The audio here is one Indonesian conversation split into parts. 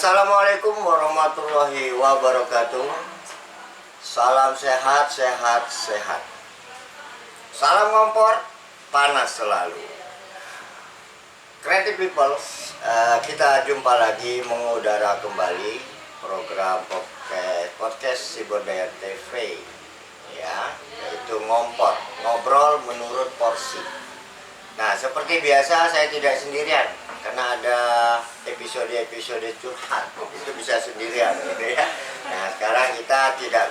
Assalamualaikum warahmatullahi wabarakatuh. Salam sehat, sehat, sehat. Salam ngompor, panas selalu. Creative People, kita jumpa lagi mengudara kembali program podcast Cibodayat TV, ya, yaitu ngompor, ngobrol menurut porsi. Nah, seperti biasa saya tidak sendirian karena ada episode-episode curhat itu bisa sendirian, gitu ya. Nah, sekarang kita tidak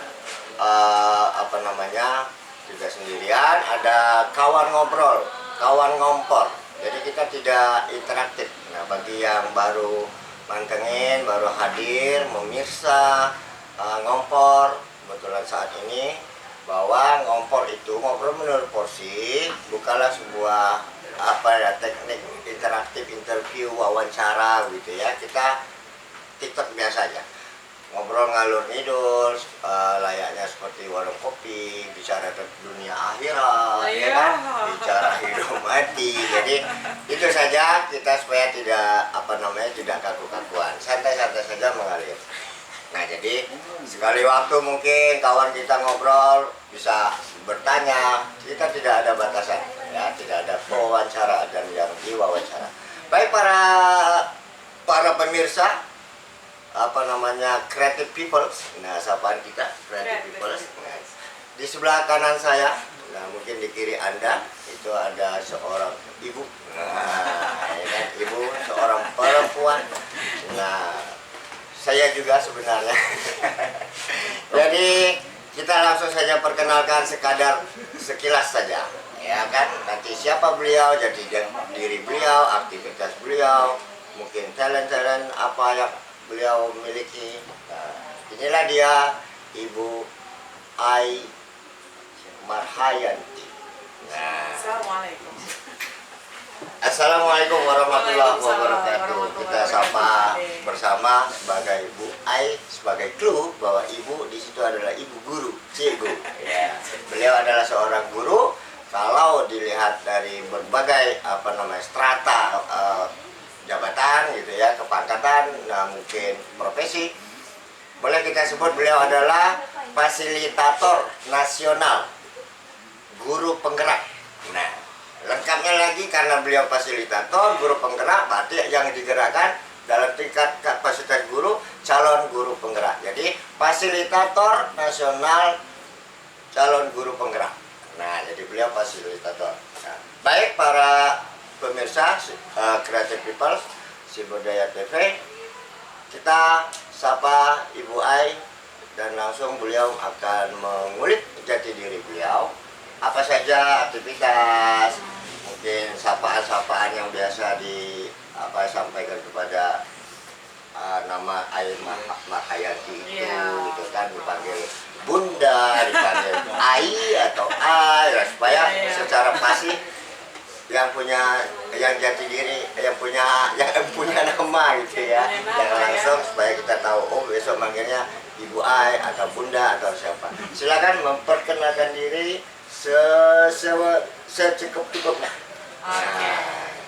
tidak sendirian, ada kawan ngobrol, kawan ngompor. Jadi kita tidak interaktif. Nah, bagi yang baru mantengin, baru hadir, memirsa ngompor, kebetulan saat ini bahwa ngompor itu ngobrol menurut porsi bukanlah sebuah teknik interaktif, interview, wawancara gitu ya. Kita TikTok biasa aja, ngobrol ngalur ngidul, layaknya seperti warung kopi, bicara dunia akhirat, ya kan? Bicara hidup mati. Jadi itu saja, kita supaya tidak tidak kaku-kakuan, santai-santai saja mengalir. Nah, jadi sekali waktu mungkin kawan kita ngobrol bisa bertanya, kita tidak ada batasan, ya, tidak ada pewawancara dan yang diwawancara. Baik para pemirsa, Creative People, nah sapaan kita Creative People. Nah, di sebelah kanan saya, nah mungkin di kiri Anda itu ada seorang ibu, nah ya kan, ibu, seorang perempuan. Nah, saya juga sebenarnya. Jadi kita langsung saja perkenalkan sekilas saja, ya kan. Nanti siapa beliau, jadi diri beliau, aktivitas beliau, mungkin talent apa yang beliau miliki. Nah, inilah dia Ibu Ai Marhayanti. Nah, Assalamualaikum warahmatullahi wabarakatuh. Kita sapa bersama sebagai Bu Ai, sebagai clue bahwa ibu di situ adalah ibu guru, cikgu. Ya, beliau adalah seorang guru. Kalau dilihat dari berbagai strata jabatan gitu ya, kepangkatan, nah mungkin profesi, boleh kita sebut beliau adalah fasilitator nasional, guru penggerak. Nah, lengkapnya lagi karena beliau fasilitator, guru penggerak, berarti yang digerakkan dalam tingkat kapasitas guru, calon guru penggerak. Jadi fasilitator nasional, calon guru penggerak. Nah, jadi beliau fasilitator. Nah, baik para pemirsa Creative People Cibodayat TV, kita sapa Ibu Ai dan langsung beliau akan mengulik jati diri beliau. Apa saja aktivitas, mungkin sapaan-sapaan yang biasa sampaikan kepada nama Ai Marhayanti itu, gitu kan, dipanggil Bunda, dipanggil Ai atau Ai, supaya secara pasti yang jati diri, yang punya nama gitu ya, yang langsung supaya kita tahu, oh besok manggilnya Ibu Ai atau Bunda atau siapa. Silakan memperkenalkan diri secukup-cukupnya. Oke,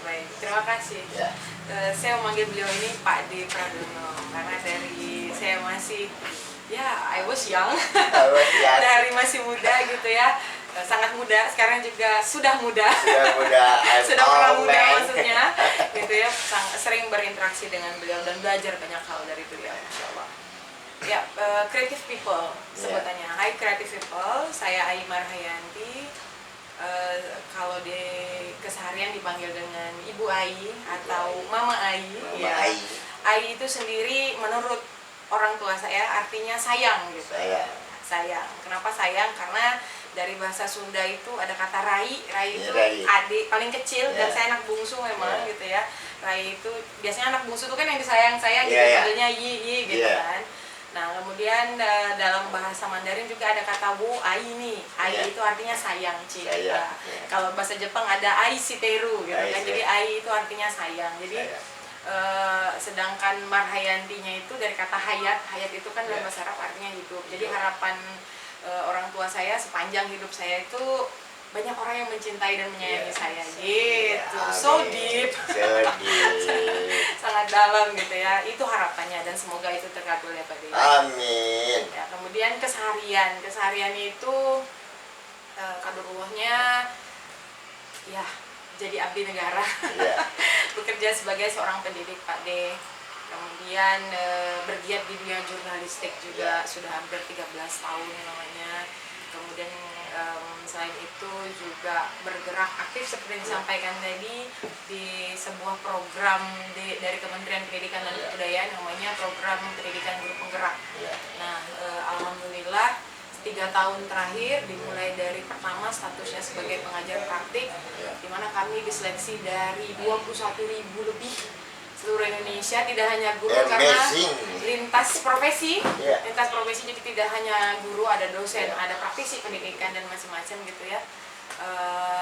baik, terima kasih. Ya. Saya memanggil beliau ini Pak D. Pradono karena dari saya masih, I was young, dari masih muda gitu ya, sangat muda. Sekarang juga sudah muda, sudah pernah muda maksudnya, gitu ya. Sering berinteraksi dengan beliau dan belajar banyak hal dari beliau, Insya Allah. Ya, Creative People sebutannya. Hai Creative People, saya Ai Marhayanti. Kalau di keseharian dipanggil dengan Ibu Ai atau Mama Ai. Ai itu sendiri menurut orang tua saya artinya sayang gitu. Sayang. Kenapa sayang? Karena dari bahasa Sunda itu ada kata rai itu adik paling kecil, dan saya anak bungsu memang gitu ya. Rai itu biasanya anak bungsu itu kan yang disayang-sayang gitu, panggilnya yi gitu kan. Nah, kemudian dalam bahasa Mandarin juga ada kata wo ai nih. Ai itu artinya sayang, cinta. Kalau bahasa Jepang ada ai shiteru gitu kan. Jadi ai itu artinya sayang. Jadi sedangkan Marhayantinya itu dari kata hayat. Hayat itu kan dalam bahasa Arab artinya hidup. Jadi harapan orang tua saya sepanjang hidup saya itu banyak orang yang mencintai dan menyayangi saya gitu. Amin. So deep. So deep. Sangat dalam gitu ya. Itu harapannya dan semoga itu terkabul ya Pak Dea. Amin. Ya, kemudian keseharian itu kadurullahnya ya jadi abdi negara. Yeah. Bekerja sebagai seorang pendidik Pak De. Kemudian bergiat di dunia jurnalistik juga sudah hampir 13 tahun namanya. Kemudian selain itu juga bergerak aktif seperti yang disampaikan tadi di sebuah program dari Kementerian Pendidikan dan Kebudayaan namanya program pendidikan guru penggerak. Nah, alhamdulillah 3 tahun terakhir dimulai dari pertama statusnya sebagai pengajar praktik, di mana kami diseleksi dari 21.000 lebih seluruh Indonesia, tidak hanya guru karena lintas profesi, jadi tidak hanya guru, ada dosen, ada praktisi pendidikan dan macam-macam gitu ya.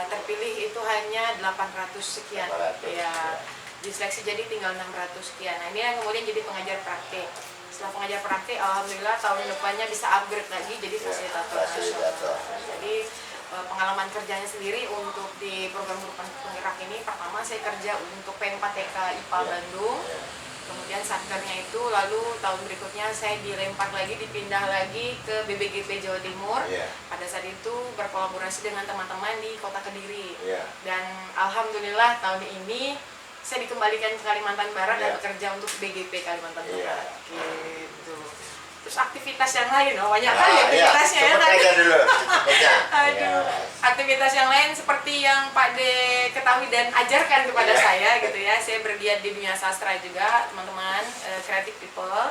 Terpilih itu hanya 800 sekian, ya diseleksi jadi tinggal 600 sekian. Nah, ini yang kemudian jadi pengajar praktik. Setelah pengajar praktik, alhamdulillah tahun depannya bisa upgrade lagi jadi fasilitator nasional. Jadi pengalaman kerjanya sendiri untuk di program guru penggerak ini, pertama saya kerja untuk P4TK IPA Bandung, kemudian satkernya itu, lalu tahun berikutnya saya dilempar lagi, dipindah lagi ke BBGP Jawa Timur. Pada saat itu berkolaborasi dengan teman-teman di Kota Kediri, dan alhamdulillah tahun ini saya dikembalikan ke Kalimantan Barat dan bekerja untuk BGP Kalimantan Barat gitu. Terus aktivitas yang lain, banyak kali aktivitasnya ya tadi. Aduh, aktivitas yang lain seperti yang Pak De ketahui dan ajarkan kepada saya gitu ya. Saya bergiat di dunia sastra juga, teman-teman, creative people.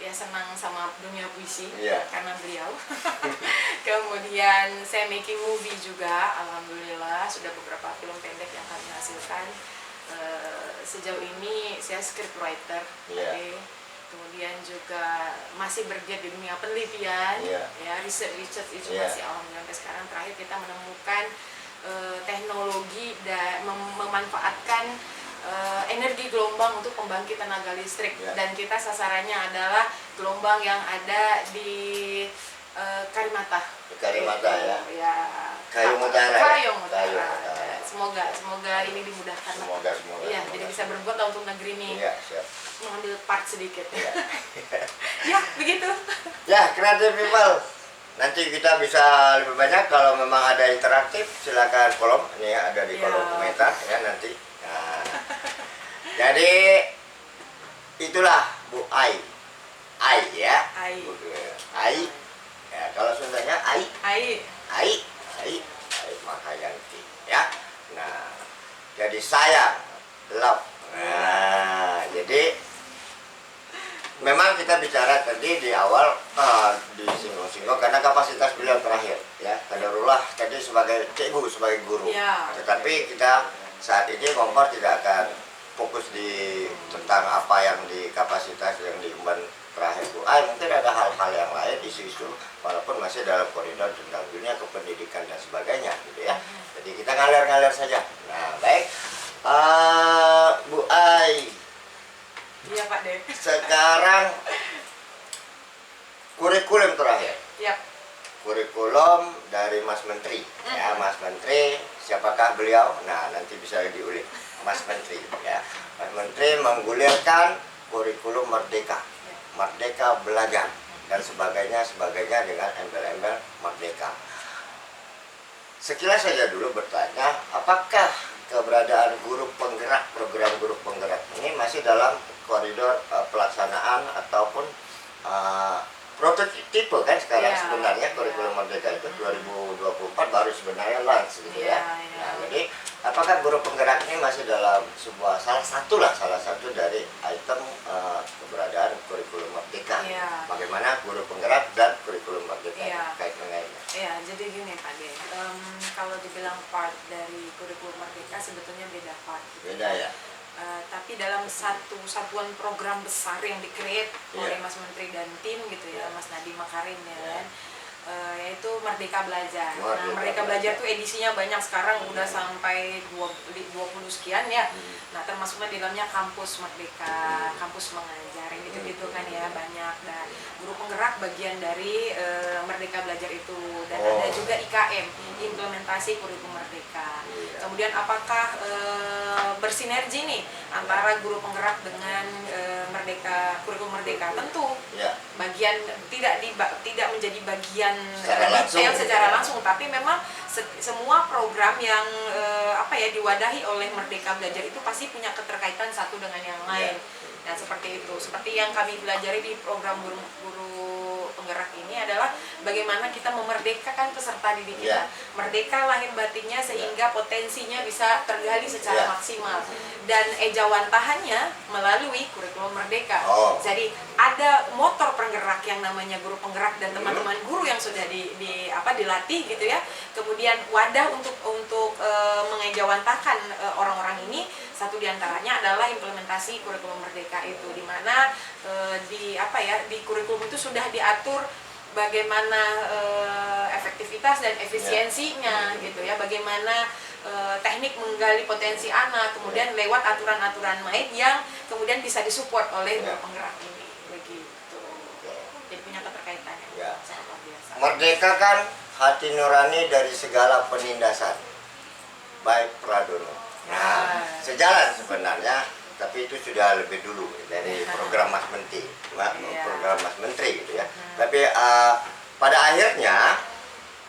Ya senang sama dunia puisi karena beliau. Kemudian saya making movie juga, alhamdulillah sudah beberapa film pendek yang kami hasilkan. Sejauh ini saya script writer. Kemudian juga masih bergiat di dunia penelitian, ya research itu masih alhamdulillah sampai sekarang. Terakhir kita menemukan teknologi dan memanfaatkan energi gelombang untuk pembangkit tenaga listrik, dan kita sasarannya adalah gelombang yang ada di Karimata. Karimata ya. Kayong Utara. Semoga ini dimudahkan. Semoga. Iya, jadi bisa berbuat lah untuk negeri ini. Iya, siap. Mengambil part sedikit. Ya, begitu. Ya, Creative People. Nanti kita bisa lebih banyak kalau memang ada interaktif, silakan kolom. Ini ada di kolom komentar ya nanti. Nah, jadi itulah Bu Ai. Ai ya. Ai. Ya, kalau Sundanya Ai. Makayanti ya. Nah, jadi saya love. Nah, jadi memang kita bicara tadi di awal disinggung-singgung karena kapasitas beliau terakhir ya. Kadarullah tadi sebagai cikgu, sebagai guru. Tetapi kita saat ini kompor tidak akan fokus di tentang apa yang di kapasitas yang diemban terakhir Bu Ai. Mungkin ada hal-hal yang lain, isu-isu walaupun masih dalam koridor tentang dunia kependidikan dan sebagainya gitu ya. Jadi kita ngalir-ngalir saja. Nah, baik. Bu Ai. Iya Pak De. Sekarang kurikulum terakhir. Kurikulum dari Mas Menteri. Ya, Mas Menteri, siapakah beliau? Nah, nanti bisa diulik. Mas Menteri ya. Mas Menteri menggulirkan kurikulum Merdeka. Merdeka belajar dan sebagainya dengan embel-embel merdeka. Sekilas saja dulu bertanya, apakah keberadaan guru penggerak, program guru penggerak ini masih dalam koridor pelaksanaan ataupun prototipe kan sekarang sebenarnya kurikulum merdeka itu 2024 baru sebenarnya launch gitu ya. Nah, jadi apakah guru penggerak ini masih dalam sebuah salah satu dari item keberadaan kurikulum merdeka? Bagaimana guru penggerak dan kurikulum merdeka kait-mengaitnya? Iya, jadi gini Pak De, kalau dibilang part dari kurikulum merdeka sebetulnya beda part. Beda ya. Tapi dalam satu satuan program besar yang di-create oleh Mas Menteri dan tim gitu ya, Mas Nadiem Makarim ya kan. yaitu Merdeka Belajar. Nah, Merdeka Merdeka Belajar tuh edisinya banyak sekarang, udah sampai 20 sekian ya. Nah, termasuknya di dalamnya kampus Merdeka, kampus mengajar, gitu-gitu kan ya, banyak. Dan guru penggerak bagian dari Merdeka Belajar itu. Dan ada juga IKM, implementasi kurikulum Merdeka. Kemudian apakah bersinergi nih antara guru penggerak dengan kurikulum Merdeka? Tentu bagian tidak menjadi bagian detail secara langsung, tapi memang semua program yang diwadahi oleh Merdeka Belajar itu pasti punya keterkaitan satu dengan yang lain. Dan seperti itu, seperti yang kami pelajari di program guru penggerak ini adalah bagaimana kita memerdekakan peserta didik kita, merdeka lahir batinnya sehingga potensinya bisa tergali secara maksimal, dan ejawantahannya melalui kurikulum Merdeka. Jadi ada motor penggerak yang namanya guru penggerak dan teman-teman guru yang sudah dilatih gitu ya. Kemudian wadah untuk mengejawantakan orang-orang ini, satu diantaranya adalah implementasi kurikulum Merdeka itu, di mana di kurikulum itu sudah diatur bagaimana efektivitas dan efisiensinya gitu ya, bagaimana teknik menggali potensi anak, kemudian lewat aturan-aturan main yang kemudian bisa disupport oleh guru penggerak ini, begitu. Jadi punya keterkaitan yang sangat luar biasa. Merdeka kan hati nurani dari segala penindasan, baik Pradono. Nah, sejalan sebenarnya, tapi itu sudah lebih dulu dari program Mas Menteri, program Mas Menteri gitu ya. Tapi pada akhirnya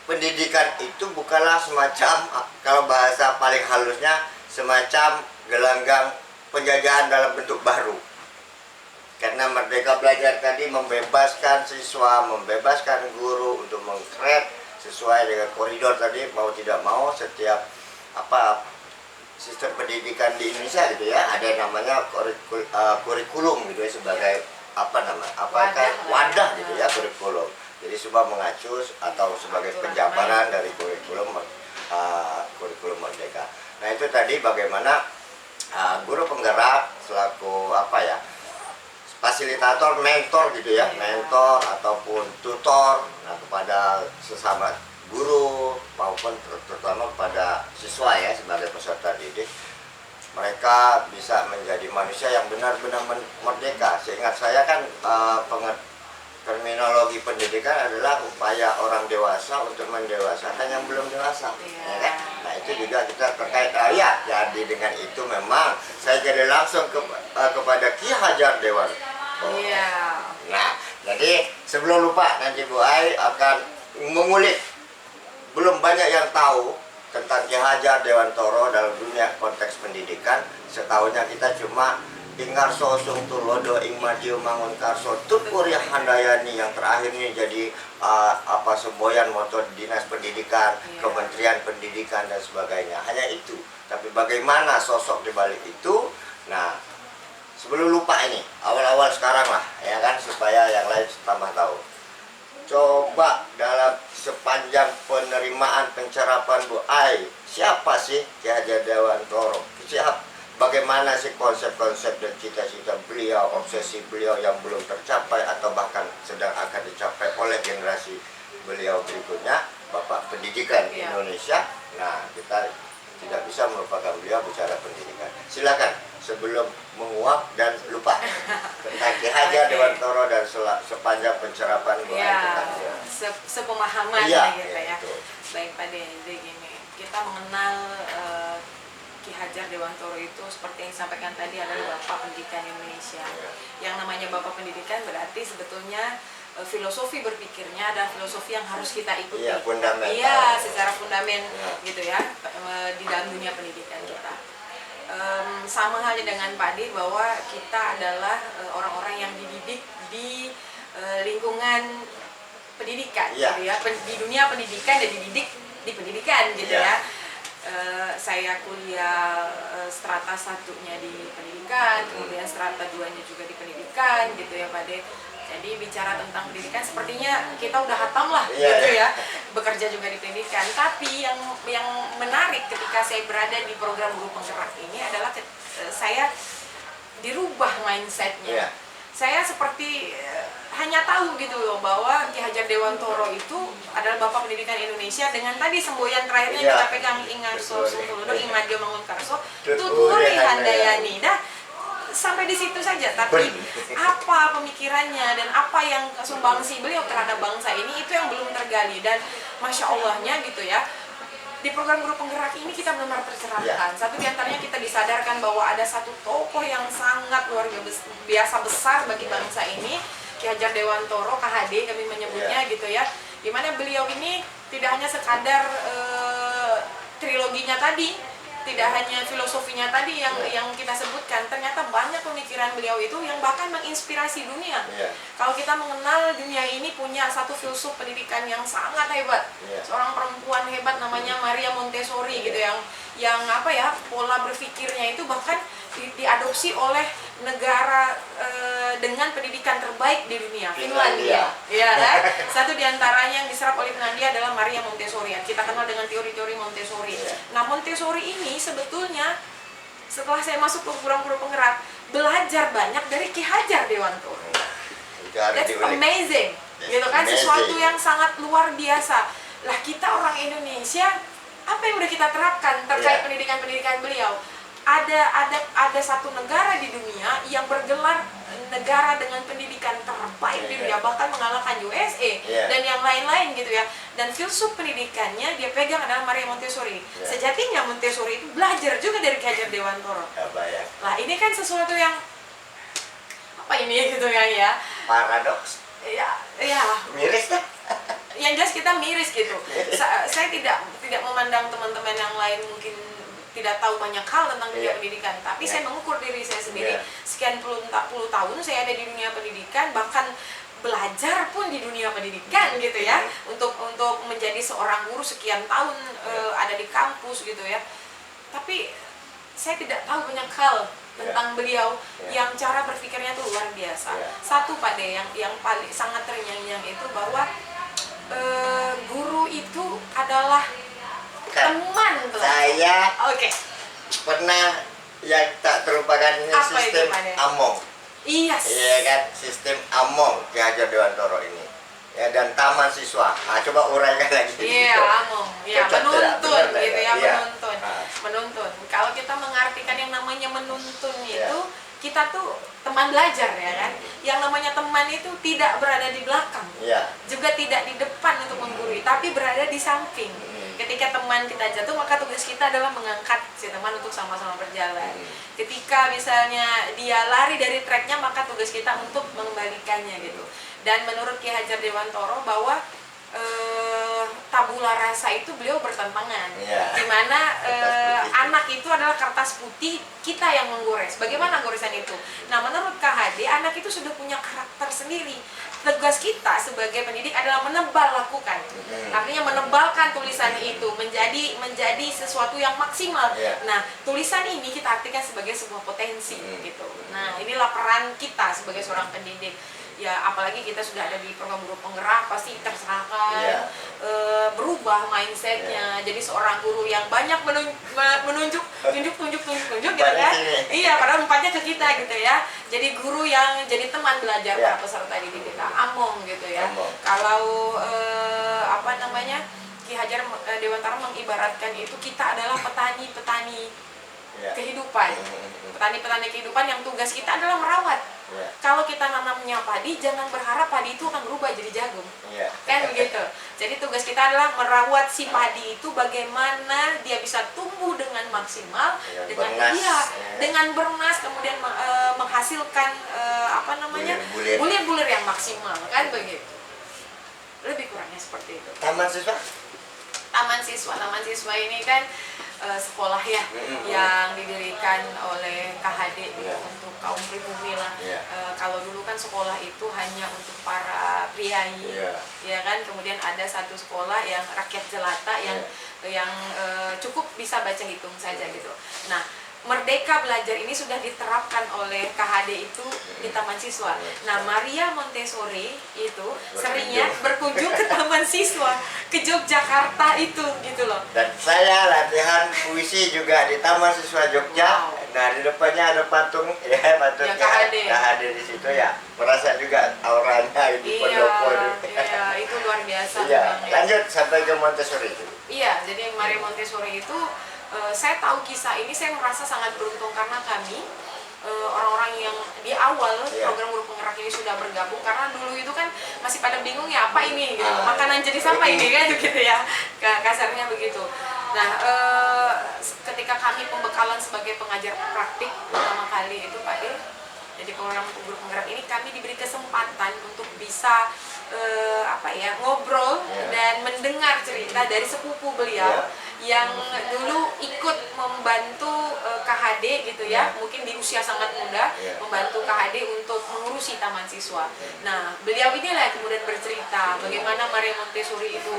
pendidikan itu bukanlah semacam, kalau bahasa paling halusnya, semacam gelanggang penjajahan dalam bentuk baru. Karena Merdeka Belajar tadi membebaskan siswa, membebaskan guru untuk mengkreat sesuai dengan koridor tadi, mau tidak mau setiap sistem pendidikan di Indonesia gitu ya, ada namanya kurikulum gitu ya, sebagai wadah gitu ya, kurikulum. Jadi semua mengacu atau sebagai penjabaran dari kurikulum Merdeka. Nah, itu tadi bagaimana guru penggerak selaku fasilitator, mentor gitu ya, mentor ataupun tutor kepada sesama guru maupun terutama kepada siswa ya, sebagai peserta didik, mereka bisa menjadi manusia yang benar-benar merdeka. Seingat saya kan terminologi pendidikan adalah upaya orang dewasa untuk mendewasakan yang belum dewasa, ya kan? Nah, itu juga kita terkait jadi dengan itu memang saya jadi langsung kepada Ki Hajar Dewantoro. Nah, jadi sebelum lupa, nanti Bu Ai akan mengulik. Belum banyak yang tahu tentang Ki Hajar Dewantoro dalam dunia konteks pendidikan. Setahunya kita cuma Ingar Sosung Tulodo Ing Madiu Mangun Karso Tupuria Handayani, yang terakhir ini jadi semboyan moto Dinas Pendidikan, Kementerian Pendidikan dan sebagainya. Hanya itu. Tapi bagaimana sosok di balik itu? Nah, sebelum lupa ini, awal-awal sekarang lah ya kan, supaya yang lain tambah tahu. Coba dalam sepanjang penerimaan pencerapan Bu Ai, siapa sih Ki Hajar Dewantoro? Bagaimana sih konsep-konsep dan cita-cita beliau, obsesi beliau yang belum tercapai atau bahkan sedang akan dicapai oleh generasi beliau berikutnya, Bapak Pendidikan Indonesia. Nah, kita tidak bisa melupakan beliau bicara pendidikan. Silakan, sebelum menguap dan lupa tentang Ki Hajar Dewantoro dan sepanjang pencerapan Bu Ai tentang dia. Sepemahaman gitu ya. Baik Pak Dede, gini, kita mengenal Ki Hajar Dewantoro itu seperti yang disampaikan tadi adalah Bapak Pendidikan Indonesia. Yang namanya Bapak Pendidikan berarti sebetulnya filosofi berpikirnya ada filosofi yang harus kita ikuti. Fundamental. Secara fundament gitu ya, di dalam dunia pendidikan kita. Sama halnya dengan Pak Di, bahwa kita adalah orang-orang yang dididik di lingkungan pendidikan gitu ya, di dunia pendidikan dan dididik di pendidikan gitu ya. Saya kuliah strata 1-nya di pendidikan, kemudian strata 2-nya juga di pendidikan gitu ya Pak De. Jadi bicara tentang pendidikan sepertinya kita udah hatam lah gitu ya, bekerja juga di pendidikan. Tapi yang menarik ketika saya berada di program guru penggerak ini adalah saya dirubah mindsetnya. Saya seperti hanya tahu gitu loh bahwa Ki Hajar Dewantoro itu adalah Bapak Pendidikan Indonesia dengan tadi semboyan terakhirnya Iya. kita pegang Ingarso Sungkuludo Imadyo Mangunkarso Tuturi Handayani. Dah sampai di situ saja, tapi apa pemikirannya dan apa yang sumbangsi beliau terhadap bangsa ini itu yang belum tergali. Dan Masya Allahnya gitu ya, di program Guru Penggerak ini kita benar-benar tercerahkan. Satu di antaranya kita disadarkan bahwa ada satu tokoh yang sangat luar biasa besar bagi bangsa ini, Ki Hajar Dewantoro, KHD kami menyebutnya gitu ya. Dimana beliau ini tidak hanya sekadar triloginya tadi, tidak hanya filosofinya tadi yang kita sebutkan, ternyata banyak pemikiran beliau itu yang bahkan menginspirasi dunia. Kalau kita mengenal dunia ini punya satu filsuf pendidikan yang sangat hebat, seorang perempuan hebat namanya Maria Montessori gitu, yang apa ya, pola berpikirnya itu bahkan diadopsi oleh negara dengan pendidikan terbaik di dunia, Finlandia. Ya kan? Satu diantaranya yang diserap oleh Finlandia adalah Maria Montessori. Kita kenal dengan teori-teori Montessori. Nah, Montessori ini sebetulnya setelah saya masuk ke program Guru Penggerak, belajar banyak dari Ki Hajar Dewantoro. That's amazing, gitu kan? Sesuatu yang sangat luar biasa. Lah, kita orang Indonesia, apa yang udah kita terapkan terkait pendidikan-pendidikan beliau? Ada satu negara di dunia yang bergelar negara dengan pendidikan terbaik di dunia, bahkan mengalahkan USA dan yang lain-lain gitu ya. Dan filsuf pendidikannya dia pegang adalah Maria Montessori. Sejatinya Montessori itu belajar juga dari Ki Hajar Dewantoro. Nah, ini kan sesuatu yang apa ini gitu ya? Paradoks. Ya. Miris dah. Yang jelas kita miris gitu. Saya tidak memandang teman-teman yang lain mungkin tidak tahu banyak hal tentang dunia pendidikan, tapi saya mengukur diri saya sendiri. Sekian puluh tahun saya ada di dunia pendidikan, bahkan belajar pun di dunia pendidikan gitu ya, untuk menjadi seorang guru sekian tahun ada di kampus gitu ya. Tapi saya tidak tahu banyak hal tentang beliau yang cara berpikirnya tuh luar biasa. Satu Pak De, yang paling sangat terngiang-ngiang itu bahwa guru itu adalah teman saya pernah yang tak terlupakan ini apa sistem Among. Iya kan, sistem Among Ki Hajar Dewantoro ini ya, dan taman siswa. Coba uraikan lagi. Among menuntun gitu ya, menuntun. Kalau kita mengartikan yang namanya menuntun itu, kita tuh teman belajar ya kan. Yang namanya teman itu tidak berada di belakang, juga tidak di depan untuk menggurui, tapi berada di samping. Ketika teman kita jatuh, maka tugas kita adalah mengangkat si teman untuk sama-sama berjalan. Ketika misalnya dia lari dari tracknya, maka tugas kita untuk mengembalikannya gitu. Dan menurut Ki Hajar Dewantoro bahwa tabula rasa itu beliau bertentangan, dimana anak itu adalah kertas putih, kita yang menggores. Bagaimana goresan itu? Nah, menurut KHD, anak itu sudah punya karakter sendiri. Tugas kita sebagai pendidik adalah menebal lakukan, artinya menebalkan tulisan itu menjadi sesuatu yang maksimal. Nah, tulisan ini kita artikan sebagai sebuah potensi gitu. Nah, inilah peran kita sebagai seorang pendidik. Ya, apalagi kita sudah ada di program Guru Penggerak, pasti terserahkan berubah mindsetnya, jadi seorang guru yang banyak menunjuk gitu kan. Iya, padahal empatnya ke kita gitu ya. Jadi guru yang jadi teman belajar para peserta didik kita, Among gitu ya. Kalau Ki Hajar Dewantoro mengibaratkan itu, kita adalah petani-petani kehidupan. Petani-petani kehidupan yang tugas kita adalah merawat. Kalau kita nanamnya padi, jangan berharap padi itu akan berubah jadi jagung. Kan begitu. Jadi tugas kita adalah merawat si padi itu bagaimana dia bisa tumbuh dengan maksimal, dengan bernas, kemudian menghasilkan bulir-bulir yang maksimal, kan begitu. Lebih kurangnya seperti itu. Taman siswa ini kan sekolah ya, yang didirikan oleh KHD untuk kaum pribumi lah. Kalau dulu kan sekolah itu hanya untuk para priayi, ya kan. Kemudian ada satu sekolah yang rakyat jelata yang cukup bisa baca hitung saja gitu. Nah, Merdeka Belajar ini sudah diterapkan oleh KHD itu di taman siswa. Nah, Maria Montessori itu seringnya berkunjung ke taman siswa, ke Yogyakarta itu gitu loh. Dan saya latihan puisi juga di Taman Siswa Jogja. Nah di depannya ada patung ya, patungnya KHD di situ ya. Merasa juga auranya ini pendopo. Iya, itu luar biasa. Iya, lanjut sampai ke Montessori itu. Iya, jadi Maria Montessori itu saya tahu kisah ini, saya merasa sangat beruntung karena kami orang-orang yang di awal program guru penggerak ini sudah bergabung, karena dulu itu kan masih pada bingung ya apa ini gitu, makanan jenis apa ini kan gitu ya, kasarnya begitu. Nah ketika kami pembekalan sebagai pengajar praktik pertama kali itu Pak De, jadi program guru penggerak ini kami diberi kesempatan untuk bisa ngobrol dan mendengar cerita dari sepupu beliau yang dulu ikut membantu KHD gitu ya, mungkin di usia sangat muda membantu KHD untuk mengurusi taman siswa. Nah beliau inilah yang kemudian bercerita bagaimana Maria Montessori itu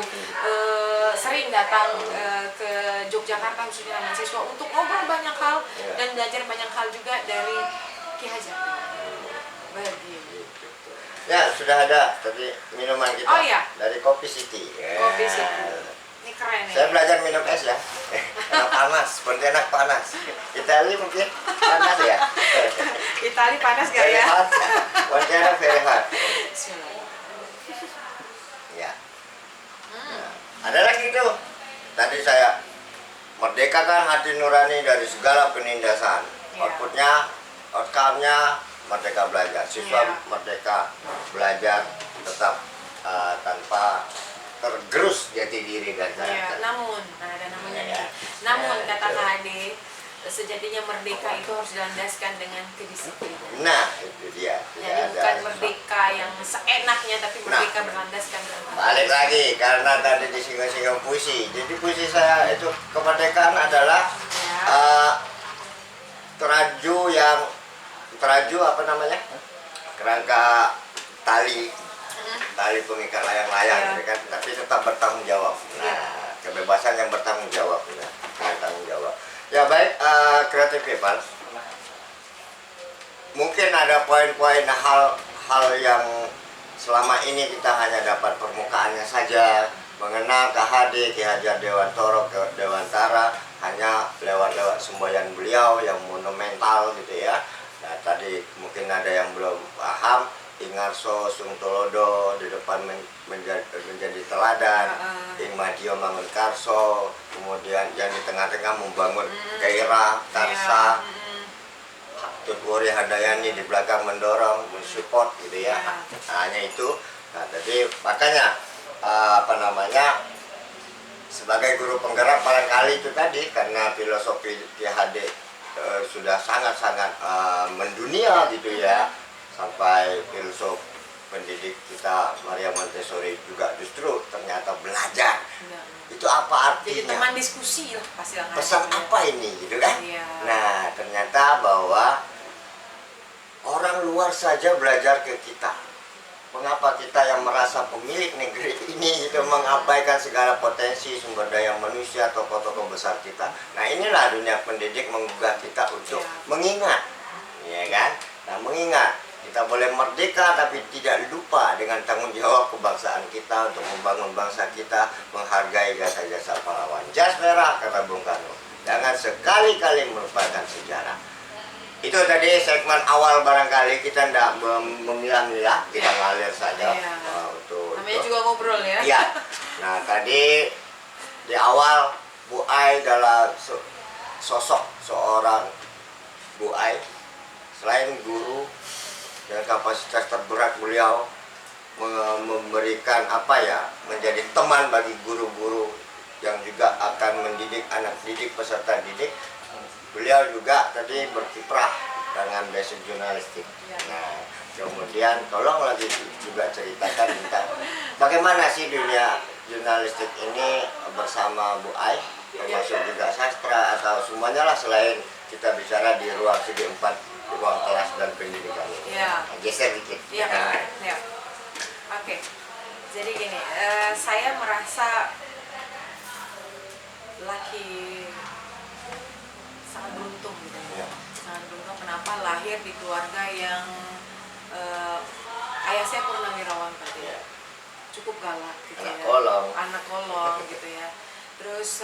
sering datang ke Yogyakarta khususnya taman siswa untuk ngobrol banyak hal dan belajar banyak hal juga dari Ki Hajar Bagio. Ya sudah ada tadi minuman kita dari Kopi City. Kopi City. Ini keren ya. Saya belajar minum es ya. Karena panas, Pontianak panas. Itali mungkin panas ya. Itali panas gak ya? Pontianak very hot. Ya. Ada lagi tuh. Tadi saya merdekakan hati nurani dari segala penindasan. Outcome-nya merdeka belajar, siswa merdeka belajar tetap tanpa tergerus jati diri dan karakter. Namun, ada namanya namun kata KHD, sejatinya merdeka itu harus dilandaskan dengan kedisiplinan. Nah, itu dia. Jadi bukan merdeka yang seenaknya, tapi merdeka berlandaskan dengan balik lagi, karena tadi disinggung-singgung puisi. Jadi puisi saya itu kemerdekaan adalah teraju apa namanya, kerangka tali pengikat layang-layang gitu kan, tapi tetap bertanggung jawab. Nah kebebasan yang bertanggung jawab, dengan tanggung jawab. Ya baik, Creative People, mungkin ada poin-poin hal yang selama ini kita hanya dapat permukaannya saja, mengenal KHD, Ki Hajar Dewantoro Dewantara hanya lewat semboyan beliau yang monumental gitu ya. Nah tadi mungkin ada yang belum paham, Ingarso Sungtolodo di depan menjadi teladan, Ing Madio Mangunkarso, kemudian yang di tengah-tengah membangun gairah, Tarsa, Tutwori Handayani di belakang mendorong, mensupport gitu ya. Hanya itu. Nah jadi makanya sebagai guru penggerak barangkali itu tadi, karena filosofi KHD sudah sangat-sangat mendunia gitu ya, sampai filsuf pendidik kita Maria Montessori juga justru ternyata belajar. Itu apa artinya? Jadi teman diskusi lah pasti. Pesan apa ini gitu kan? Nah ternyata bahwa orang luar saja belajar ke kita. Mengapa kita yang merasa pemilik negeri ini itu mengabaikan segala potensi sumber daya manusia, tokoh-tokoh besar kita. Nah inilah dunia pendidik menggugah kita untuk mengingat, ya kan? Nah mengingat, kita boleh merdeka tapi tidak lupa dengan tanggung jawab kebangsaan kita untuk membangun bangsa kita, menghargai jasa-jasa pahlawan. Jas merah kata Bung Karno, jangan sekali-kali melupakan sejarah. Itu tadi segmen awal, barangkali kita tidak memilah-milah, kita ngalir saja. Namanya juga ngobrol ya. Iya. Nah tadi di awal Bu Ai adalah sosok seorang Bu Ai, selain guru dengan kapasitas terberat beliau memberikan menjadi teman bagi guru-guru yang juga akan mendidik anak didik, peserta didik. Beliau juga tadi berkiprah dengan basic jurnalistik. Nah, kemudian tolong lagi juga ceritakan tentang bagaimana sih dunia jurnalistik ini bersama Bu Ai, termasuk juga sastra atau semuanya lah, selain kita bicara di ruang segi 4, ruang kelas dan pendidikan. Geser dikit. Oke. Jadi gini, saya merasa sangat beruntung gitu. Sangat beruntung, kenapa lahir di keluarga yang ayah saya purnawirawan tadi, cukup galak gitu, anak kolong gitu ya. Terus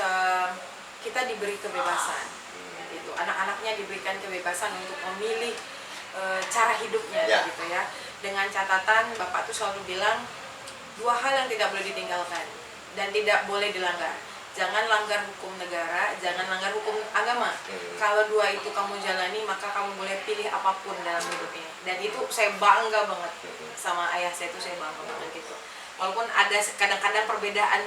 kita diberi kebebasan gitu. anak-anaknya diberikan kebebasan untuk memilih cara hidupnya gitu ya. Dengan catatan Bapak tuh selalu bilang 2 hal yang tidak boleh ditinggalkan dan tidak boleh dilanggar. Jangan langgar hukum negara, jangan langgar hukum agama. Kalau 2 itu kamu jalani, maka kamu boleh pilih apapun dalam hidup ini. Dan itu saya bangga banget sama ayah saya, itu saya bangga banget gitu. Walaupun ada kadang-kadang perbedaan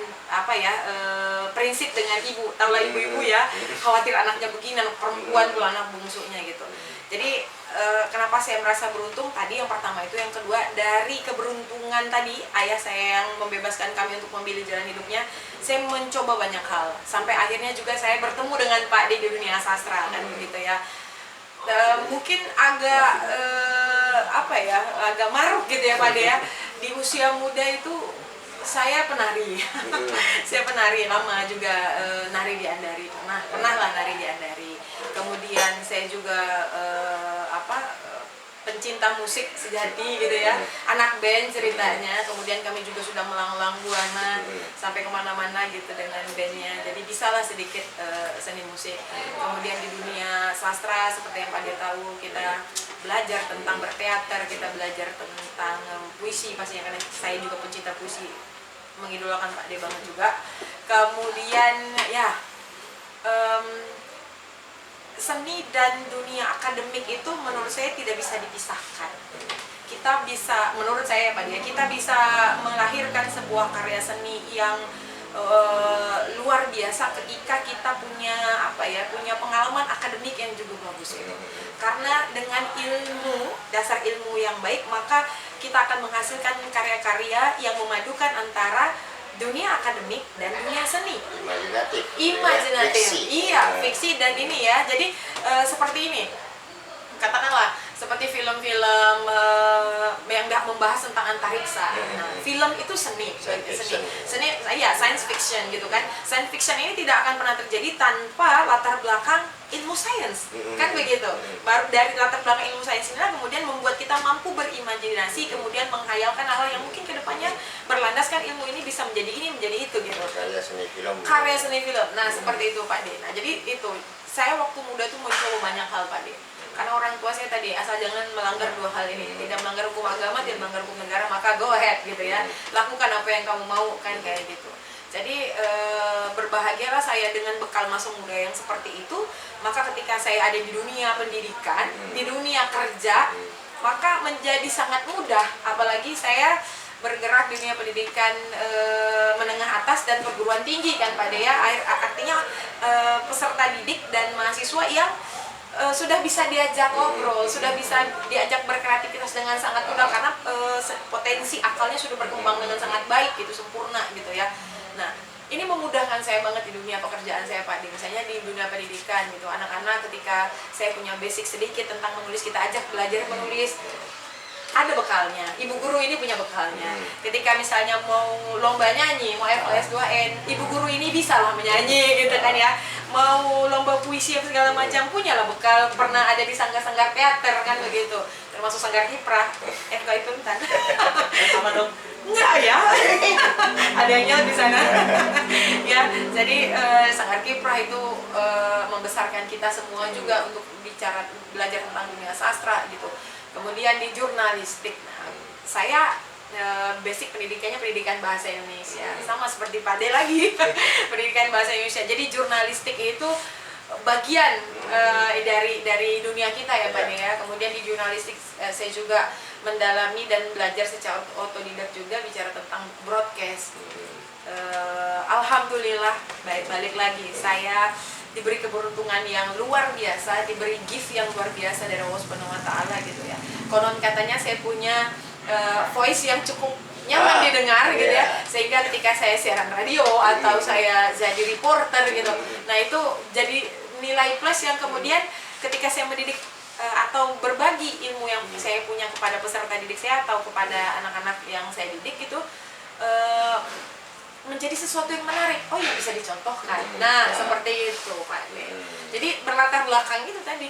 prinsip dengan ibu, tahulah ibu-ibu ya, khawatir anaknya begini, anak perempuan pula anak bungsunya gitu. Jadi kenapa saya merasa beruntung tadi, yang pertama itu, yang kedua dari keberuntungan tadi ayah saya yang membebaskan kami untuk memilih jalan hidupnya, saya mencoba banyak hal sampai akhirnya juga saya bertemu dengan Pak D di dunia sastra kan begitu ya. Mungkin agak agak maruk gitu ya Pak D ya. Di usia muda itu saya penari. Saya penari lama juga, nari di Andari. Pernah lah nari di Andari. Kemudian saya juga pencinta musik sejati gitu ya, anak band ceritanya. Kemudian kami juga sudah melanglang buana sampai kemana-mana gitu dengan bandnya, jadi bisalah sedikit seni musik. Kemudian di dunia sastra seperti yang Pak dia tahu, kita belajar tentang berteater, kita belajar tentang puisi pastinya, karena saya juga pencinta puisi, mengidolakan Pak D banget juga. Kemudian ya seni dan dunia akademik itu menurut saya tidak bisa dipisahkan. Kita bisa, menurut saya Pak Dia, kita bisa melahirkan sebuah karya seni yang luar biasa ketika kita punya punya pengalaman akademik yang juga bagus itu. Karena dengan ilmu, dasar ilmu yang baik, maka kita akan menghasilkan karya-karya yang memadukan antara dunia akademik dan dunia seni, imajinatif, iya, fiksi dan ini ya. Jadi seperti ini, katakanlah seperti film-film yang nggak membahas tentang antariksa. Nah, film itu seni, iya, science fiction gitu kan. Science fiction ini tidak akan pernah terjadi tanpa latar belakang ilmu sains, kan begitu. Baru dari latar belakang ilmu sains inilah kemudian membuat kita mampu berimajinasi, kemudian menghayalkan hal yang mungkin kedepannya berlandaskan ilmu ini bisa menjadi ini, menjadi itu gitu. Karya seni film. Nah, seperti itu Pak D. Nah, jadi itu saya waktu muda tuh mencoba banyak hal Pak D. Karena orang tua saya tadi, asal jangan melanggar 2 hal ini, tidak melanggar hukum agama, tidak melanggar hukum negara, maka go ahead gitu ya, lakukan apa yang kamu mau, kan kayak gitu. Jadi berbahagialah saya dengan bekal masa muda yang seperti itu. Maka ketika saya ada di dunia pendidikan, di dunia kerja, maka menjadi sangat mudah. Apalagi saya bergerak di dunia pendidikan menengah atas dan perguruan tinggi kan Pak Dea. Artinya peserta didik dan mahasiswa yang sudah bisa diajak ngobrol, sudah bisa diajak berkreativitas dengan sangat mudah, karena potensi akalnya sudah berkembang dengan sangat baik gitu, sempurna gitu ya. Nah, ini memudahkan saya banget di dunia pekerjaan saya Pak D. Misalnya di dunia pendidikan gitu, anak-anak ketika saya punya basic sedikit tentang menulis, kita ajak belajar menulis, ada bekalnya. Ibu guru ini punya bekalnya. Ketika misalnya mau lomba nyanyi, mau FOS 2N, ibu guru ini bisa lah menyanyi gitu kan ya. Mau lomba puisi apa segala macam, punya lah bekal. Pernah ada di sanggar-sanggar teater kan begitu, termasuk sanggar kiprah. Kau itu entar sama dong. Enggak ya, ada yang nyala di sana. Ya, jadi sanggar kiprah itu membesarkan kita semua juga untuk belajar tentang dunia sastra gitu. Kemudian di jurnalistik, nah, saya basic pendidikannya pendidikan bahasa Indonesia, sama seperti Pak De lagi, pendidikan bahasa Indonesia. Jadi jurnalistik itu bagian dari dunia kita ya Pak De ya. Kemudian di jurnalistik saya juga mendalami dan belajar secara otodidak juga bicara tentang broadcast. Alhamdulillah, balik lagi saya diberi keberuntungan yang luar biasa, diberi gift yang luar biasa dari Allah Subhanahu wa Ta'ala gitu ya. Konon katanya saya punya voice yang cukup nyaman didengar gitu ya, sehingga ketika saya siaran radio atau saya jadi reporter gitu, nah itu jadi nilai plus yang kemudian ketika saya mendidik atau berbagi ilmu yang saya punya kepada peserta didik saya atau kepada anak-anak yang saya didik gitu, menjadi sesuatu yang menarik. Oh ya, bisa dicontohkan. Nah, seperti itu Pak Le. Jadi berlatar belakang itu tadi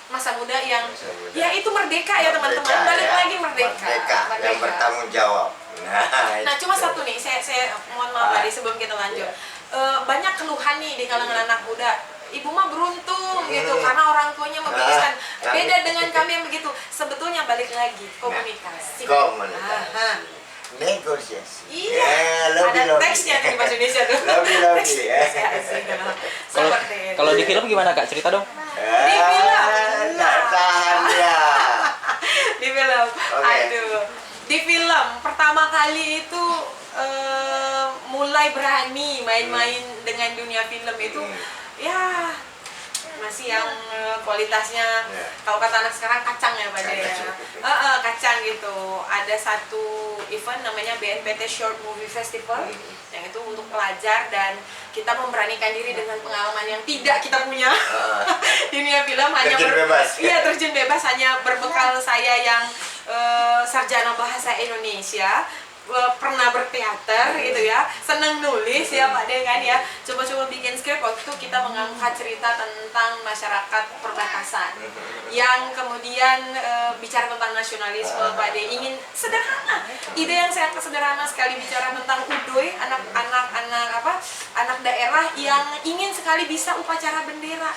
masa muda yang ya itu merdeka ya teman-teman. Balik lagi merdeka yang bertanggung jawab. Nah cuma satu nih, saya mohon maaf tadi sebelum kita lanjut. Banyak keluhan nih di kalangan anak muda. ibu mah beruntung gitu karena orang tuanya membebaskan. Beda dengan kami yang begitu. Sebetulnya balik lagi komunikasi. Negosiasi. Iya. Ada teksnya di bahasa Indonesia tuh. Lebih ya. Kalau di film gimana Kak? Cerita dong. Di film. Tahan ya. Di film. Aduh. Di film pertama kali itu mulai berani main-main dengan dunia film itu ya masih yang kualitasnya kalau kata anak sekarang kacang ya Pak ya. Kacang gitu. Ada satu event namanya BNPT Short Movie Festival yang itu untuk pelajar dan kita memberanikan diri dengan pengalaman yang tidak kita punya di dunia film hanya terjun bebas hanya berbekal saya yang sarjana bahasa Indonesia, pernah berteater gitu ya, seneng nulis ya Pak De kan ya, coba-coba bikin skrip. Waktu itu kita mengangkat cerita tentang masyarakat perbatasan yang kemudian bicara tentang nasionalisme Pak De, ingin sederhana, ide yang sangat sederhana sekali, bicara tentang udoy, anak daerah yang ingin sekali bisa upacara bendera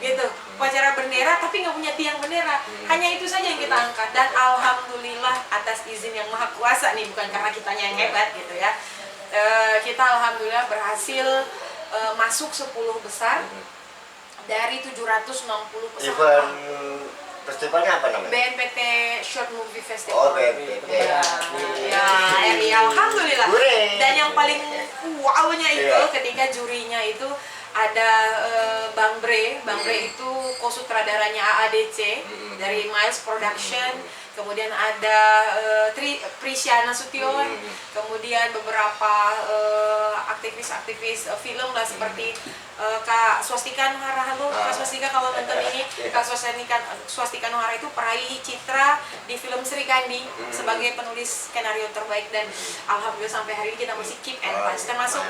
gitu, upacara bendera tapi nggak punya tiang bendera, hanya itu saja yang kita angkat. Dan alhamdulillah atas izin yang maha kuasa nih, bukan karena kitanya yang hebat gitu ya, kita alhamdulillah berhasil masuk 10 besar dari 760 peserta. Event festivalnya apa namanya? BNPT Short Movie Festival. Oh, BNPT. Ya, alhamdulillah. Dan yang paling wow-nya itu ketika jurinya itu ada Bang Bre itu co-sutradaranya AADC dari Miles Production, kemudian ada Prisyana Sution, kemudian beberapa aktivis film lah seperti Kak Swastika Nuhara. Halo Kak Swastika, kalau nonton ini, Kak Swastika Nuhara itu peraih Citra di film Sri Kandi sebagai penulis skenario terbaik, dan alhamdulillah sampai hari ini kita masih keep and touch, termasuk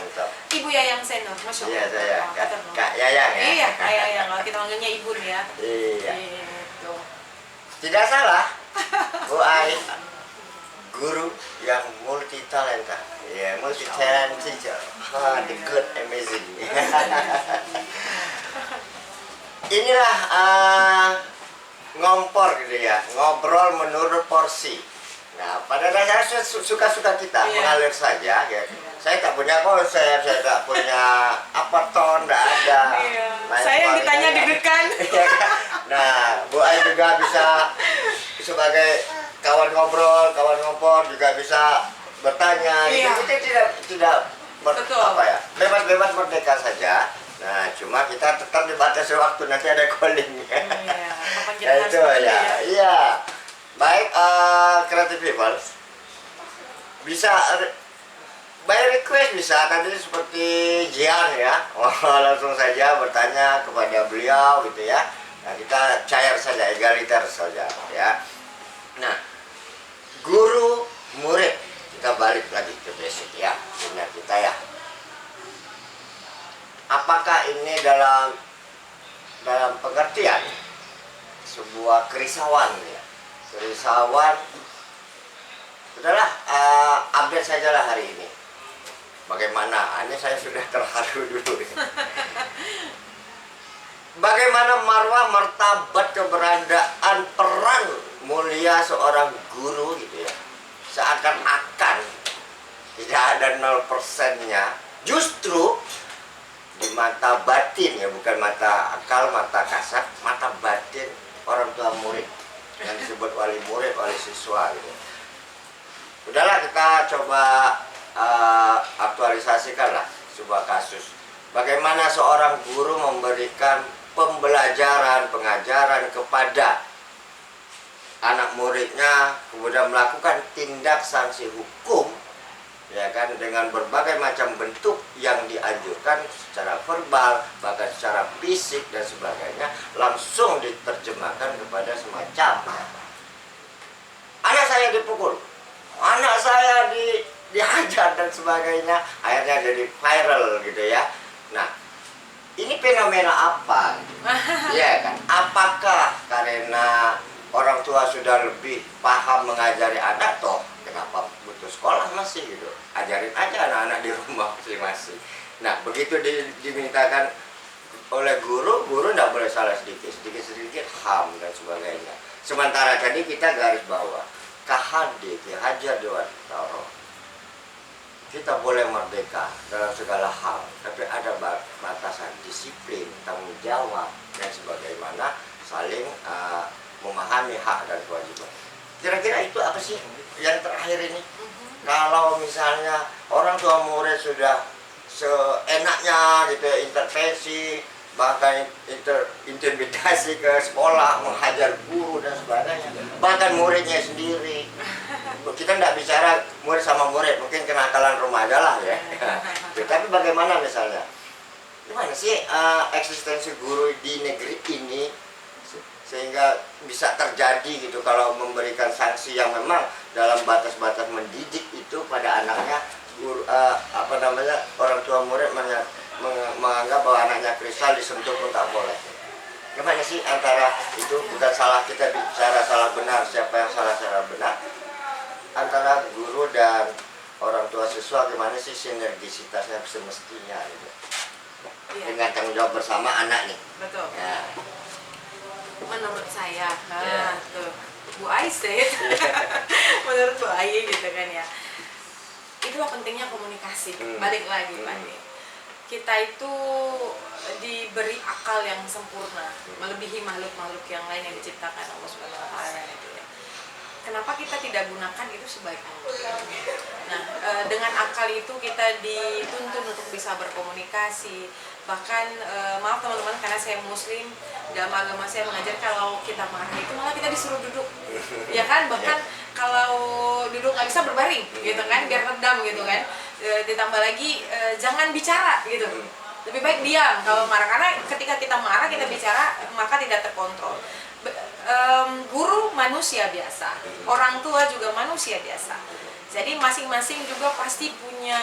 Ibu Yayang Senior, Masya Allah. Iya, saya Kak Yayang ya? Iya, Kak Yayang, kalau kita manggilnya Ibu nih ya. Iya. Gitu. Tidak salah, Bu Ai guru yang multi talenta, ya multi talent teacher, the good amazing. Inilah ngompor gitu ya, ngobrol menurut porsi. Nah, pada dasarnya suka-suka kita mengalir saja ya. Saya tak punya konsep, saya tak punya apa ton, tidak ada. Saya yang ditanya deg-degan. Nah, Bu Ai juga bisa sebagai kawan ngobrol juga bisa bertanya. Kita tidak bebas merdeka saja. Nah, cuma kita tetap dibatasi waktu, nanti ada calling. Ya, itu ya. Iya. Baik, Creative People bisa by request, bisa nanti seperti Jian ya, langsung saja bertanya kepada beliau gitu ya. Nah, kita cair saja, egaliter saja ya. Nah, guru murid, kita balik lagi ke basic ya, dunia kita ya. Apakah ini dalam pengertian sebuah kerisauan ya? Kerisauan, udahlah update sajalah hari ini. Bagaimana? Ini saya sudah terharu dulu. Bagaimana marwah martabat keberadaan peran mulia seorang guru gitu ya, seakan-akan tidak ada 0%-nya. Justru di mata batin ya, bukan mata akal, mata kasar, mata batin orang tua murid yang disebut wali murid, wali siswa gitu. Udahlah, kita coba aktualisasikanlah sebuah kasus. Bagaimana seorang guru memberikan pembelajaran, pengajaran kepada anak muridnya, kemudian melakukan tindak sanksi hukum, ya kan, dengan berbagai macam bentuk yang dianjurkan secara verbal, bahkan secara fisik dan sebagainya, langsung diterjemahkan kepada semacam anak saya dipukul, anak saya dihajar dan sebagainya, akhirnya jadi viral gitu ya. Nah, ini fenomena apa? Ya kan? Apakah karena orang tua sudah lebih paham mengajari anak, toh kenapa butuh sekolah masih gitu? Ajarin aja anak-anak di rumah masing-masing. Nah, begitu dimintakan oleh guru tidak boleh salah sedikit ham dan sebagainya. Sementara tadi kita garis bawah KHD, Ki Hajar Dewantara, kita boleh merdeka dalam segala hal, tapi ada batasan disiplin, tanggung jawab, dan sebagaimana saling memahami hak dan kewajiban. Kira-kira itu apa sih yang terakhir ini? Kalau misalnya orang tua murid sudah seenaknya gitu ya, intervensi, bahkan intimidasi ke sekolah, menghajar guru dan sebagainya, bahkan muridnya sendiri. Kita tidak bicara murid sama murid, mungkin kenakalan remaja lah ya. Tapi bagaimana misalnya, gimana sih eksistensi guru di negeri ini sehingga bisa terjadi gitu kalau memberikan sanksi yang memang dalam batas-batas mendidik itu pada anaknya, guru, orang tua murid menganggap bahwa anaknya kristal disentuh pun tak boleh. Gimana sih antara itu, bukan salah kita bicara salah benar, siapa yang salah benar, antara guru dan orang tua siswa, gimana sih sinergisitasnya semestinya gitu. Iya. Dengan tanggung jawab bersama anak nih. Betul. Ya. Menurut saya, tuh Bu Ai said, menurut Bu Ai gitu kan ya, itulah pentingnya komunikasi. Balik lagi Pak nih, kita itu diberi akal yang sempurna, melebihi makhluk-makhluk yang lain yang diciptakan Allah Subhanahu Wa Taala itu ya. Kenapa kita tidak gunakan itu sebaik mungkin? Nah, dengan akal itu kita dituntun untuk bisa berkomunikasi. Bahkan, maaf teman-teman, karena saya Muslim, dalam agama saya mengajar kalau kita marah itu malah kita disuruh duduk, ya kan? Bahkan kalau duduk nggak bisa berbaring, gitu kan? Biar redam gitu kan? Ditambah lagi jangan bicara gitu. Lebih baik diam kalau marah, karena ketika kita marah kita bicara maka tidak terkontrol. Guru manusia biasa, orang tua juga manusia biasa. Jadi masing-masing juga pasti punya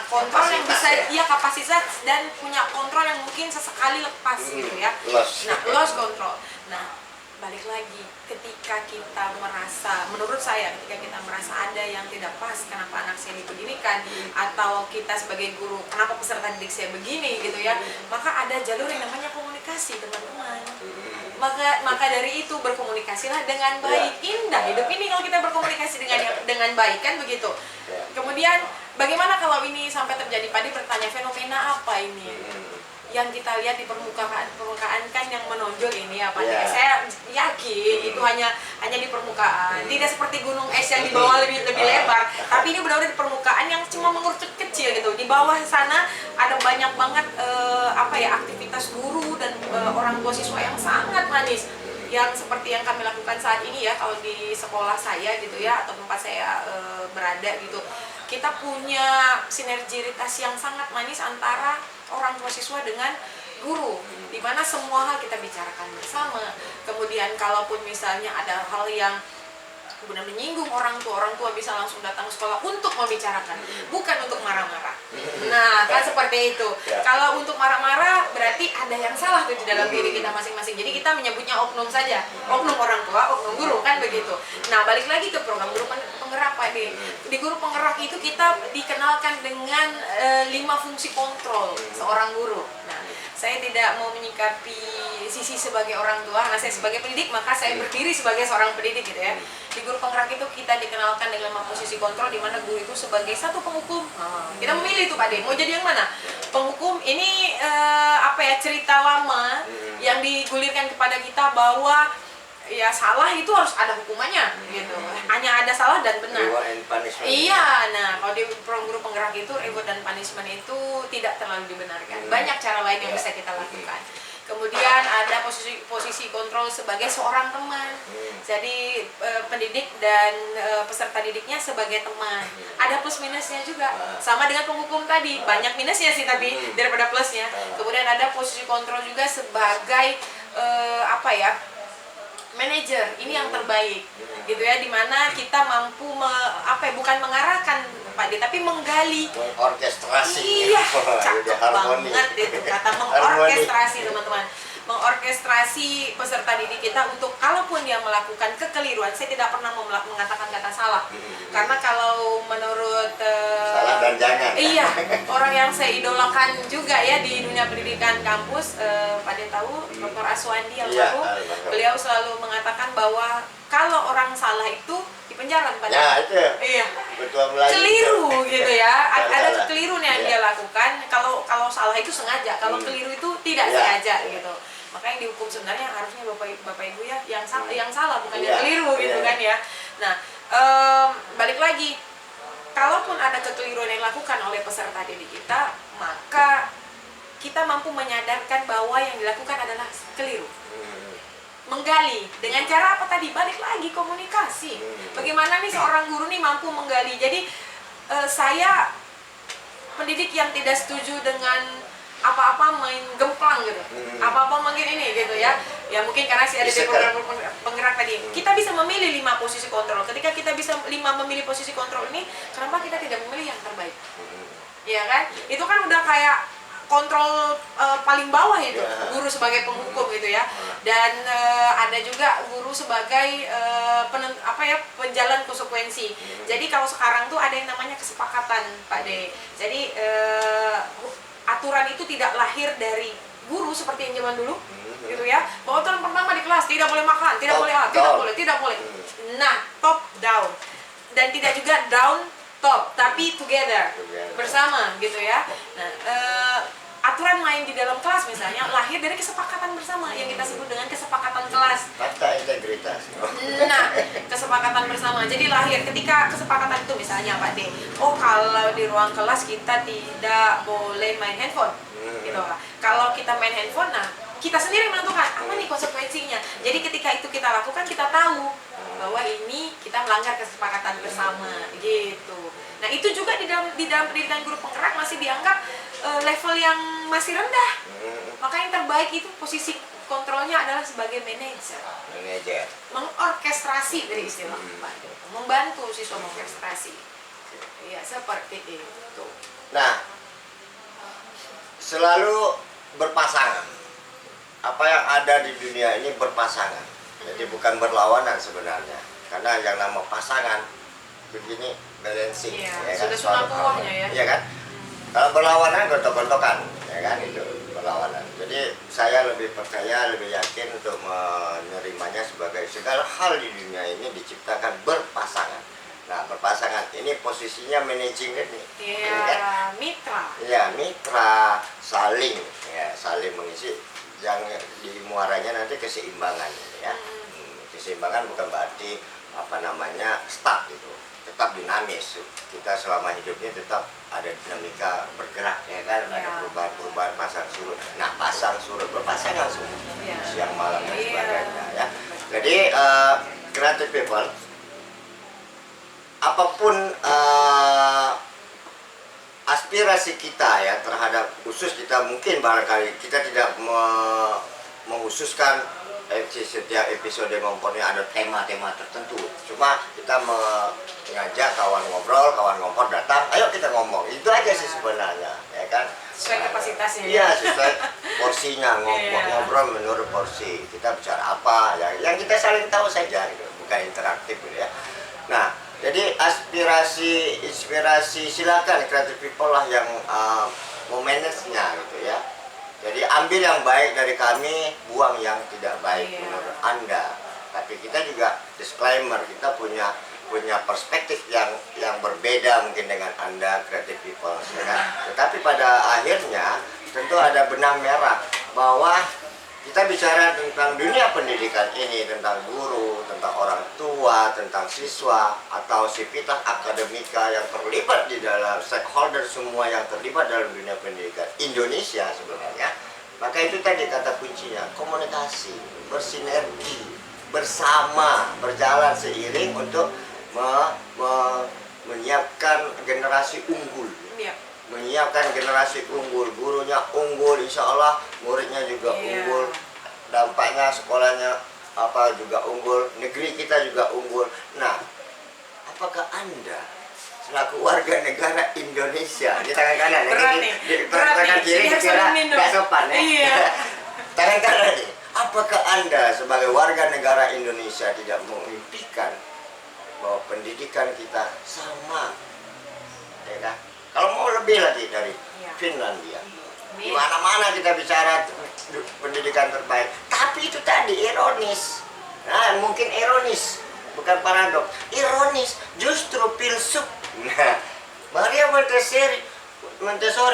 kontrol yang bisa, ya kapasitas dan punya kontrol yang mungkin sesekali lepas gitu ya. Nah, lost control. Nah, balik lagi, ketika kita merasa, menurut saya ketika kita merasa ada yang tidak pas, kenapa anak saya dibeginikan, atau kita sebagai guru, kenapa peserta didik saya begini gitu ya, maka ada jalur yang namanya komunikasi, teman-teman. Maka dari itu berkomunikasilah dengan baik. Indah hidup ini kalau kita berkomunikasi dengan baik, kan begitu. Kemudian bagaimana kalau ini sampai terjadi, Padi bertanya fenomena apa ini yang kita lihat di permukaan kan yang menonjol ini apa ya? Saya yakin itu hanya di permukaan, tidak seperti gunung es yang di bawah lebih lebar, tapi ini benar-benar di permukaan yang cuma mengerucut kecil gitu. Di bawah sana ada banyak banget aktivitas guru dan orang tua siswa yang sangat manis, yang seperti yang kami lakukan saat ini ya, kalau di sekolah saya gitu ya, atau tempat saya berada gitu, kita punya sinergitas yang sangat manis antara orang tua siswa dengan guru, di mana semua hal kita bicarakan bersama. Kemudian kalaupun misalnya ada hal yang benar menyinggung orang tua bisa langsung datang ke sekolah untuk membicarakan, bukan untuk marah-marah. Nah, kan seperti itu. Kalau untuk marah-marah berarti ada yang salah tuh di dalam diri kita masing-masing. Jadi kita menyebutnya oknum saja, oknum orang tua, oknum guru, kan begitu. Nah, balik lagi ke program guru penggerak Pak D. Di guru penggerak itu kita dikenalkan dengan 5 fungsi kontrol seorang guru. Nah, saya tidak mau menyikapi sisi sebagai orang tua, karena saya sebagai pendidik, maka saya berdiri sebagai seorang pendidik gitu ya. Di guru penggerak itu kita dikenalkan dengan 5 posisi kontrol, di mana guru itu sebagai satu penghukum. Kita memilih tuh Pak De, mau jadi yang mana? Penghukum ini cerita lama yang digulirkan kepada kita bahwa ya salah itu harus ada hukumannya gitu. Hanya ada salah dan benar. Iya, nah kalau di guru penggerak itu reward dan punishment itu tidak terlalu dibenarkan. Banyak cara lain yang bisa kita lakukan. Kemudian ada posisi kontrol sebagai seorang teman. Jadi pendidik dan peserta didiknya sebagai teman. Ada plus minusnya juga. Sama dengan penghukum tadi, banyak minusnya sih tapi daripada plusnya. Kemudian ada posisi kontrol juga sebagai manajer, ini yang terbaik gitu ya, dimana kita mampu bukan mengarahkan Pak D, tapi menggali, mengorkestrasi. Iya, cakep banget itu kata mengorkestrasi teman-teman, mengorkestrasi peserta didik kita untuk kalaupun dia melakukan kekeliruan, saya tidak pernah mengatakan kata salah, karena kalau menurut dan jangan. Iya, orang yang saya idolakan juga ya di dunia pendidikan kampus, pada tahu Dr. Aswandi almarhum, beliau selalu mengatakan bahwa kalau orang salah itu dipenjara pada. Ya itu. Iya. Betul Melayu. Keliru gitu ya. Ada Salah. keliru yang dia lakukan. Kalau salah itu sengaja, kalau keliru itu tidak sengaja gitu. Makanya dihukum sebenarnya harusnya Bapak Ibu ya yang salah bukan yang keliru gitu kan ya. Nah, balik lagi, kalaupun ada kekeliruan yang dilakukan oleh peserta didik kita, maka kita mampu menyadarkan bahwa yang dilakukan adalah keliru. Menggali dengan cara apa tadi? Balik lagi komunikasi. Bagaimana nih seorang guru nih mampu menggali? Jadi saya pendidik yang tidak setuju dengan apa-apa main gemplang gitu, apa-apa mungkin ini gitu ya. Ya mungkin karena sih ada di program penggerak tadi. Kita bisa memilih 5 posisi kontrol. Ketika kita bisa memilih posisi kontrol ini, kenapa kita tidak memilih yang terbaik? Ya kan? Itu kan udah kayak kontrol paling bawah itu, guru sebagai penghukum gitu ya. Dan ada juga guru sebagai penjalan konsekuensi. Jadi kalau sekarang tuh ada yang namanya kesepakatan, Pak De. Jadi aturan itu tidak lahir dari guru seperti yang zaman dulu, gitu ya. Bahwa aturan pertama di kelas tidak boleh makan, tidak boleh tidak boleh. Nah, top down dan tidak juga down top, tapi together, bersama, gitu ya. Nah, aturan main di dalam kelas misalnya lahir dari kesepakatan bersama yang kita sebut dengan kesepakatan kelas. Fakta integritas. Nah, kesepakatan bersama. Jadi lahir ketika kesepakatan itu misalnya Pak D. Oh, kalau di ruang kelas kita tidak boleh main handphone. Gitu. Kalau kita main handphone, nah kita sendiri menentukan apa nih konsekuensinya. Jadi ketika itu kita lakukan, kita tahu bahwa ini kita melanggar kesepakatan bersama gitu. Nah, itu juga di dalam pendidikan guru penggerak masih dianggap level yang masih rendah. Maka yang terbaik itu posisi kontrolnya adalah sebagai manajer. Mengorkestrasi dari istilah membantu siswa mengorkestrasi. Iya, seperti itu. Nah, selalu berpasangan. Apa yang ada di dunia ini berpasangan. Jadi bukan berlawanan sebenarnya. Karena yang nama pasangan begini balancing, ya kan? Sudah sunah tuahnya ya. Iya kan? Kalau berlawanan gontok-gontokan, ya kan, itu berlawanan. Jadi saya lebih percaya, lebih yakin untuk menerimanya sebagai segala hal di dunia ini diciptakan berpasangan. Nah, berpasangan ini posisinya managing nih. Iya, kan? Mitra. Iya, mitra, saling mengisi. Yang di muaranya nanti keseimbangan, ya. Keseimbangan bukan berarti stuck gitu. Tetap dinamis. Kita selama hidupnya tetap ada dinamika bergerak, ya kan, ada perubahan-perubahan pasang surut. Nah, pasang surut berpasangan semua, siang malam dan sebagainya, ya. Jadi creative people, apapun aspirasi kita ya terhadap khusus kita, mungkin barangkali kita tidak mengkhususkan setiap episode mempunyai ada tema-tema tertentu. Cuma kita mengajak kawan ngompor datang, ayo kita ngomong. Itu aja sih sebenarnya, ya kan? Sesuai kapasitasnya. Iya, sesuai porsinya, ngobrol menurut porsi. Kita bicara apa, ya, yang kita saling tahu saja, gitu. Bukan interaktif, gitu ya. Nah, jadi inspirasi silakan creative people lah yang memanage-nya, gitu ya. Jadi ambil yang baik dari kami, buang yang tidak baik menurut Anda. Tapi kita juga disclaimer, kita punya perspektif yang berbeda mungkin dengan Anda creative people, ya. Tetapi pada akhirnya tentu ada benang merah bahwa kita bicara tentang dunia pendidikan ini, tentang guru, tentang orang tua, tentang siswa atau sivitas akademika yang terlibat di dalam stakeholder semua yang terlibat dalam dunia pendidikan Indonesia sebenarnya. Maka itu tadi kata kuncinya, komunikasi, bersinergi, bersama, berjalan seiring untuk menyiapkan generasi unggul. Menyiapkan generasi unggul, gurunya unggul, insya Allah muridnya juga unggul, dampaknya sekolahnya juga unggul, negeri kita juga unggul. Nah, apakah Anda selaku warga negara Indonesia, di tangan kanan, tangan kiri dikira nggak sopan ya? Iya. Tangan kanan nih, apakah Anda sebagai warga negara Indonesia tidak memimpikan bahwa pendidikan kita sama, ya kan? Kalau Finlandia. Di mana-mana kita bicara pendidikan terbaik. Tapi itu tadi ironis. Nah, mungkin ironis, bukan paradoks. Ironis, justru filsuf. Nah, Maria Montessori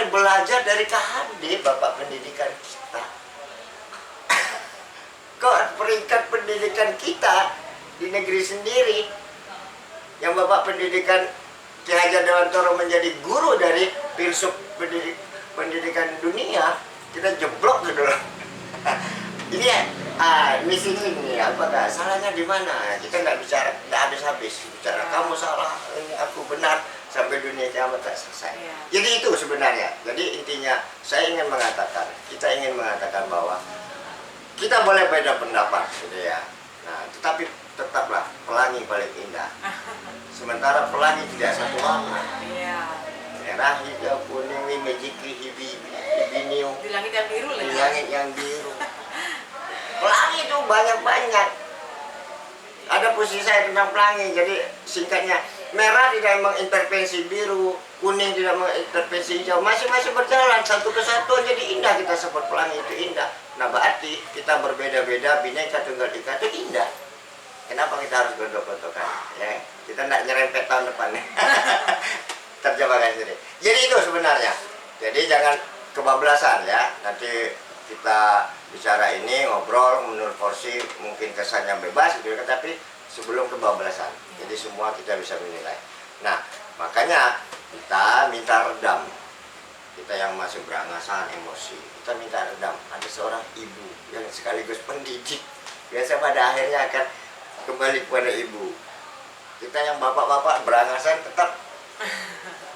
belajar dari KHD, Bapak Pendidikan kita. Kok peringkat pendidikan kita di negeri sendiri, yang Bapak Pendidikan Ki Hajar Dewantoro menjadi guru dari filsuf pendidikan dunia, kita jeblok gitu loh. Ini ya, misi ini apakah salahnya di mana? Kita nggak bicara, nggak habis-habis bicara kamu salah, ini aku benar, sampai dunia kiamat tak selesai. Jadi itu sebenarnya. Jadi intinya saya ingin mengatakan, kita ingin mengatakan bahwa kita boleh beda pendapat, gitu ya. Nah, tetapi tetaplah pelangi paling indah. Sementara pelangi tidak satu warna. Merah, hijau, kuning, mejiki, hibiniu. Di langit yang biru lah. Di langit yang biru. Pelangi itu banyak-banyak. Ada posisi saya tentang pelangi. Jadi singkatnya, merah tidak mengintervensi biru, kuning tidak mengintervensi hijau. Masing-masing berjalan satu kesatuan, jadi indah kita sebut pelangi itu indah. Nah, berarti kita berbeda-beda, bineka tunggal ika itu indah. Kenapa kita harus godok-godokan? Ya, kita tidak nyerempet tahun depan. Terjemahkan sendiri. Jadi itu sebenarnya. Jadi jangan kebablasan ya. Nanti kita bicara ini, ngobrol menurut porsi, mungkin kesannya bebas gitu kan, tapi sebelum kebablasan. Jadi semua kita bisa menilai. Nah, makanya kita minta redam. Kita yang masih berangasan emosi, kita minta redam. Ada seorang ibu yang sekaligus pendidik, biasa pada akhirnya akan kembali kepada ibu. Kita yang bapak-bapak berangasan tetap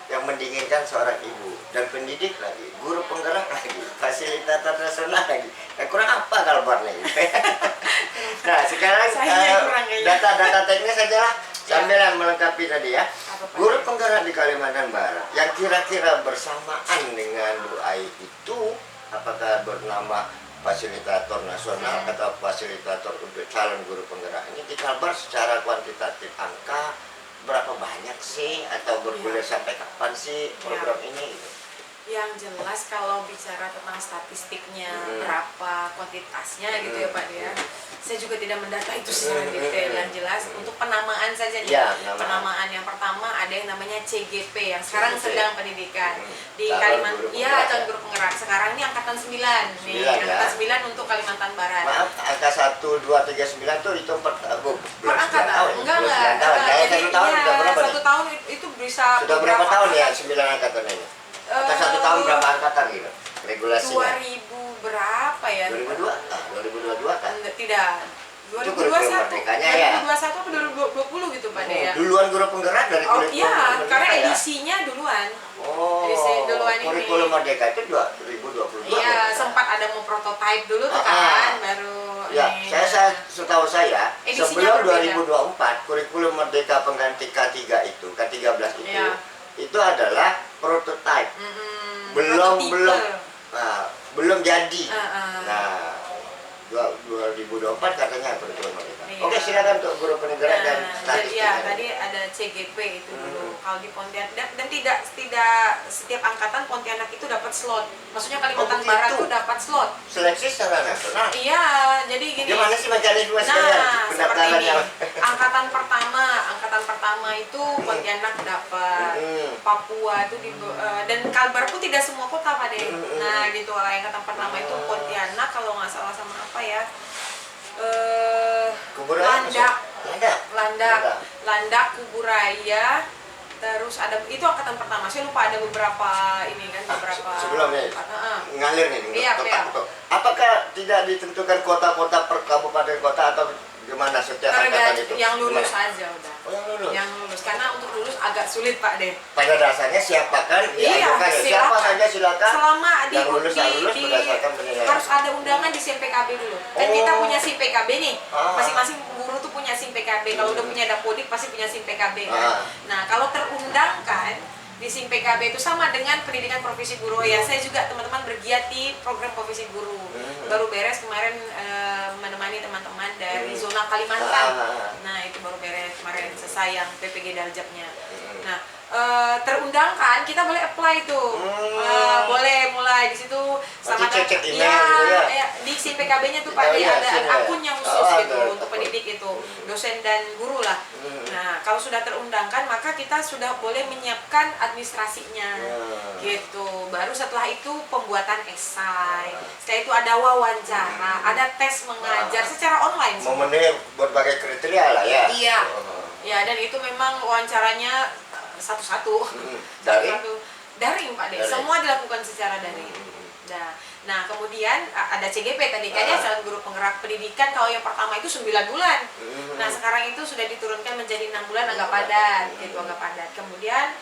yang mendinginkan seorang ibu dan pendidik lagi, guru penggerak lagi, fasilitator nasional lagi. Nah, kurang apa kalbarnya ini? Nah, sekarang data-data teknis saja lah, sambil melengkapi tadi ya. Guru penggerak di Kalimantan Barat yang kira-kira bersamaan dengan Bu Ai itu, apakah bernama fasilitator nasional atau fasilitator untuk calon guru penggerak ini, di Kalbar secara kuantitatif angka berapa banyak sih, atau bergulir sampai kapan sih program ini? Yang jelas kalau bicara tentang statistiknya berapa kuantitasnya gitu ya Pak ya, saya juga tidak mendata itu secara detail. Yang jelas untuk penamaan saja nih, penamaan yang pertama ada yang namanya CGP yang sekarang sedang pendidikan di Kalimantan, iya calon guru penggerak. Sekarang ini angkatan 9 nih, angkatan 9 untuk Kalimantan Barat. Maaf, angka 1, 2, 3, 9 tuh itu per angkatan? Enggak. Jadi ya, 1 tahun itu bisa sudah berapa tahun ya 9 angkatan ini? Atau 1 tahun berapa angkatan gitu regulasinya? 2000 berapa ya? 2002? 2022 kan? Tidak, 2021 ya? 2021 atau 2020 gitu Pak ya? Duluan guru penggerak dari iya, karena edisinya duluan. Edisi duluan ini. Kurikulum Merdeka itu 2022. Iya, sempat ada mau prototipe dulu tuh kan, baru ya, saya setahu saya edisinya sebelum berbeda. 2024 kurikulum Merdeka pengganti K3 itu, K13 itu adalah prototype. Belum jadi. Nah, 2024 katanya kurikulum Merdeka. Oke, silakan untuk guru penggerak dan statistik. Ya, tadi ada CGP itu dulu. Kalau di Pontianak dan tidak setiap angkatan Pontianak itu dapat slot. Maksudnya Kalimantan Barat itu dapat slot. Seleksi secara nasional. Iya, jadi gini. Gimana sih mekanisme sekalian pendaftarannya? Angkatan pertama itu Pontianak dapat, Papua itu dan Kalbar pun tidak semua kota Pak De. Nah, gitu lah angkatan pertama itu Pontianak kalau nggak salah sama apa ya? Landak, Kuburaya, terus ada itu angkatan pertama. Saya lupa ada beberapa ini kan beberapa. Sebelumnya ngalir nih. Iya. Apakah tidak ditentukan kota-kota per kabupaten kota atau gimana setiap angkatan itu? Yang lulus aja udah. Oh, yang lulus. Yang lulus karena untuk lulus agak sulit Pak De. Pada dasarnya siapakan diajukan ya. Siapa saja silakan. Selama yang lulus berdasarkan penilaian. Harus ada undangan di SIM PKB dulu. Kan kita punya SIM PKB nih. Masing-masing guru tuh punya SIM PKB. Kalau udah punya Dapodik pasti punya SIM PKB kan. Nah, kalau terundangkan di SIM PKB itu sama dengan pendidikan profesi guru. Ya, saya juga teman-teman bergiat di program profesi guru. Baru beres kemarin menemani teman-teman dari zona Kalimantan. Nah, itu baru beres kemarin selesai yang PPG Daljabnya. Nah, terundangkan, kita boleh apply tuh. Boleh mulai di situ sama cek email gitu ya. di si PKB-nya tuh Pak ada akunnya khusus gitu untuk pendidik itu, dosen dan guru lah. Nah, kalau sudah terundangkan maka kita sudah boleh menyiapkan administrasinya. Gitu. Baru setelah itu pembuatan esai. Setelah itu ada wawancara, ada tes mengajar secara online. Memenuhi berbagai kriteria lah ya. Iya. Ya, dan itu memang wawancaranya satu-satu. Daring Pak De. Semua dilakukan secara daring. Nah, kemudian ada CGP tadi kan ya, calon guru penggerak pendidikan. Kalau yang pertama itu 9 bulan. Nah, sekarang itu sudah diturunkan menjadi 6 bulan agak padat gitu, agak padat. Kemudian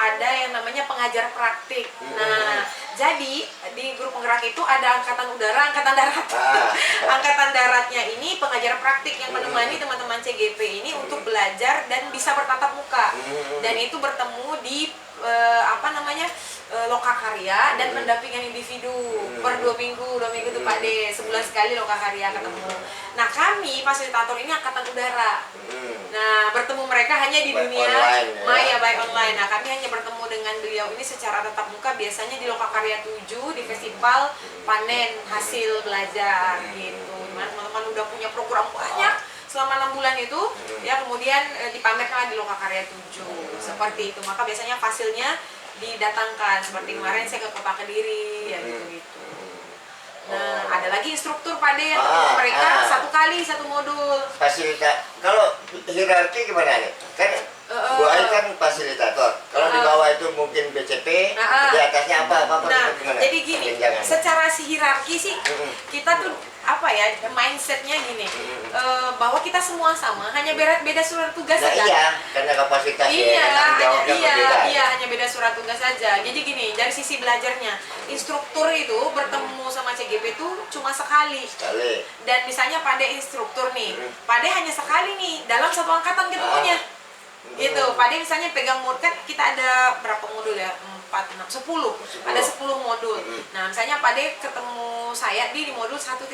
ada yang namanya pengajar praktik. Nah, jadi di guru penggerak itu ada angkatan udara, angkatan darat. Angkatan daratnya ini pengajar praktik yang menemani teman-teman CGP ini untuk belajar dan bisa bertatap muka. Dan itu bertemu di lokakarya dan pendampingan individu per 2 minggu tuh Pak De, sebulan sekali lokakarya ketemu. Nah, kami fasilitator ini angkatan udara. Nah, bertemu mereka hanya di dunia maya, baik online. Nah, kami hanya bertemu dengan beliau ini secara tatap muka, biasanya di Lokakarya 7 di festival panen hasil belajar gitu. Teman-teman udah punya program banyak selama 6 bulan itu, ya kemudian dipamerkan di Lokakarya 7 seperti itu. Maka biasanya hasilnya didatangkan, seperti kemarin saya ke Kota Kediri ya gitu-gitu. Nah, ada lagi instruktur Pak De yang mereka satu modul. Fasilitator. Kalau hierarki gimana nih? Kan Bu Ai kan fasilitator. Kalau di bawah itu mungkin BCP, di atasnya apa gimana? Jadi gini, secara hierarki sih kita tuh mindsetnya gini, bahwa kita semua sama, hanya beda surat tugas saja. Iya, karena kapasitas hanya beda surat tugas saja. Jadi gini, dari sisi belajarnya, instruktur itu bertemu sama CGP itu cuma sekali. Dan misalnya Pak De instruktur nih, Pak De hanya sekali nih dalam satu angkatan ketemunya. Gitu, Pak De misalnya pegang modul, kan kita ada berapa modul ya? 4, 6, 10. Ada 10 modul. Nah, misalnya Pak De ketemu saya di modul 1.1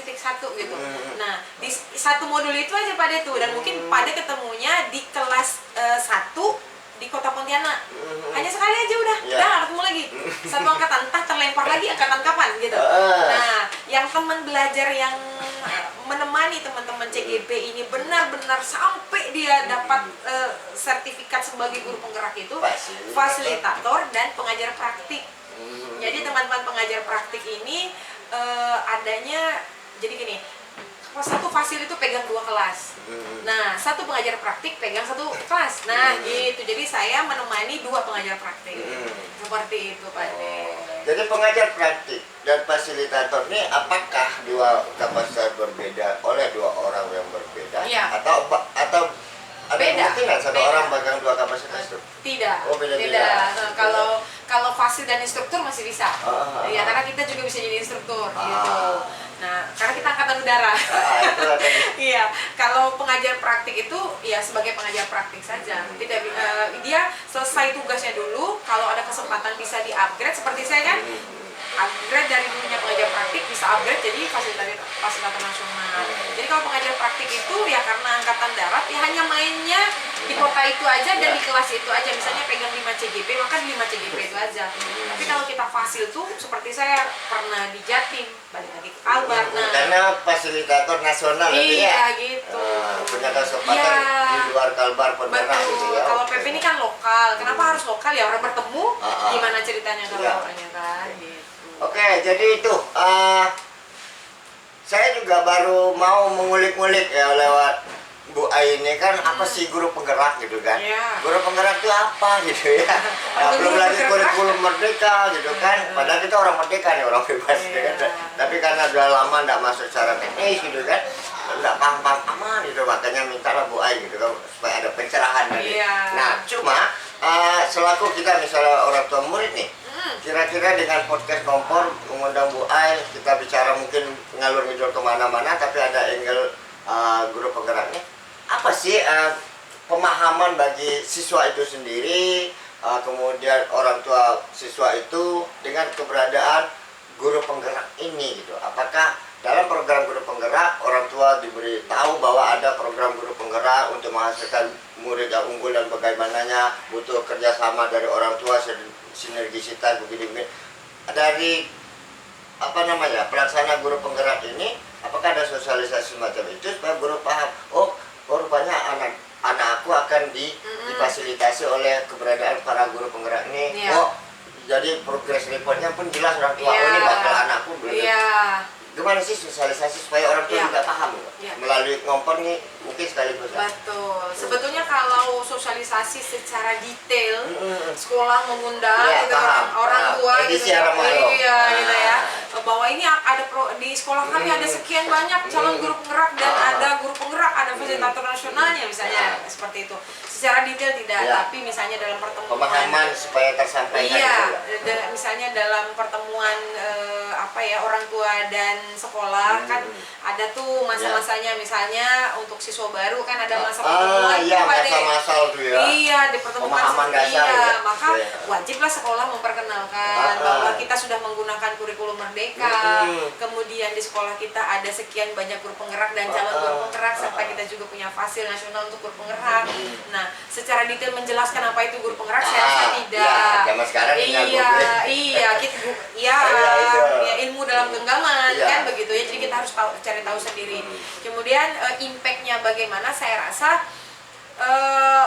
gitu. Nah, di satu modul itu aja Pak De tuh, dan mungkin Pak De ketemunya di kelas 1 di Kota Pontianak. Hanya sekali aja udah nggak ketemu lagi. Satu angkatan, entah terlempar lagi angkatan kapan gitu. Nah, yang teman belajar yang menemani teman-teman CGP ini benar-benar sampai dia dapat sertifikat sebagai guru penggerak itu fasilitator dan pengajar praktik. Jadi teman-teman pengajar praktik ini adanya, jadi gini, satu fasil itu pegang 2 kelas. Nah, satu pengajar praktik pegang 1 kelas. Nah, gitu. Jadi saya menemani 2 pengajar praktik. Seperti itu, Pak De. Jadi pengajar praktik dan fasilitator ini apakah 2 kapasitas berbeda oleh 2 orang yang berbeda? Atau ada kemungkinan satu orang pegang 2 kapasitas itu? Tidak. Tidak. Kalau fasil dan instruktur masih bisa. Ya, karena kita juga bisa jadi instruktur gitu. Nah, karena kita angkatan udara. Iya, kalau pengajar praktik itu ya sebagai pengajar praktik saja. Tidak, dia selesai tugasnya dulu. Kalau ada kesempatan bisa di-upgrade, seperti saya kan, upgrade dari dulunya pengajar praktik bisa upgrade jadi fasilitator nasional. Jadi kalau pengajar praktik itu ya karena angkatan darat ya hanya mainnya di kota itu aja dan di kelas itu aja. Misalnya pegang 5 CGP, maka di 5 CGP itu aja. Tapi kalau kita fasil tuh seperti saya pernah di Jatim, balik lagi ke Kalbar. Nah, karena fasilitator nasional iya, gitu. Punya kesempatan di luar Kalbar Pontianak gitu ya. Kalau PP ini kan lokal. Kenapa harus lokal ya? Orang bertemu gimana ceritanya kalau orangnya kan gitu. Oke, jadi itu saya juga baru mau mengulik-ngulik ya lewat Bu Ai ini kan apa sih guru penggerak gitu kan? Guru penggerak itu apa gitu ya? Nah, belum lagi kurikulum merdeka gitu kan? Padahal kita orang merdeka nih, orang bebas gitu kan? Tapi karena udah lama nggak masuk secara teknis gitu kan, nggak paham-paham aman gitu, makanya mintalah Bu Ai gitu kan supaya ada pencerahan tadi. Nah, cuma selaku kita misalnya orang tua murid nih, kira-kira dengan podcast kompor mengundang Bu Ai, kita bicara mungkin ngalur ngidul kemana-mana, tapi ada angle guru penggeraknya. Apa sih pemahaman bagi siswa itu sendiri, kemudian orang tua siswa itu dengan keberadaan guru penggerak ini gitu? Apakah dalam program guru penggerak, orang tua diberi tahu bahwa ada program guru penggerak untuk menghasilkan murid yang unggul dan bagaimananya, butuh kerjasama dari orang tua, sinergisitas begini-begini. Dari pelaksana guru penggerak ini, apakah ada sosialisasi semacam itu supaya guru paham, oh rupanya anak aku akan difasilitasi oleh keberadaan para guru penggerak ini. Jadi progress reportnya pun jelas orang tua, ini bakal anakku gimana sih sosialisasi supaya orang tua juga paham melalui ngompor nih mungkin sekaligus. Betul. Sebetulnya kalau sosialisasi secara detail, sekolah mengundang gitu, orang tua gitu, gitu ya, bahwa ini ada di sekolah kami ada sekian banyak calon guru penggerak dan ada guru penggerak, ada fasilitator nasionalnya misalnya seperti itu. Secara detail tidak, tapi misalnya dalam pertemuan pemahaman supaya tersampaikan. Misalnya dalam pertemuan orang tua dan sekolah kan ada tuh masa-masanya, misalnya untuk siswa baru kan ada masa pertemuan masa-masa tuh ya. Iya, di pertemuan seperti maka wajiblah sekolah memperkenalkan bahwa kita sudah menggunakan kurikulum merdeka. Kemudian di sekolah kita ada sekian banyak guru penggerak dan calon guru penggerak, serta kita juga punya fasil nasional untuk guru penggerak. Nah, secara detail menjelaskan apa itu guru penggerak saya rasa tidak. Zaman sekarang ilmu dalam genggaman kan begitu ya. Jadi kita harus cari tahu sendiri. Kemudian impact-nya bagaimana, saya rasa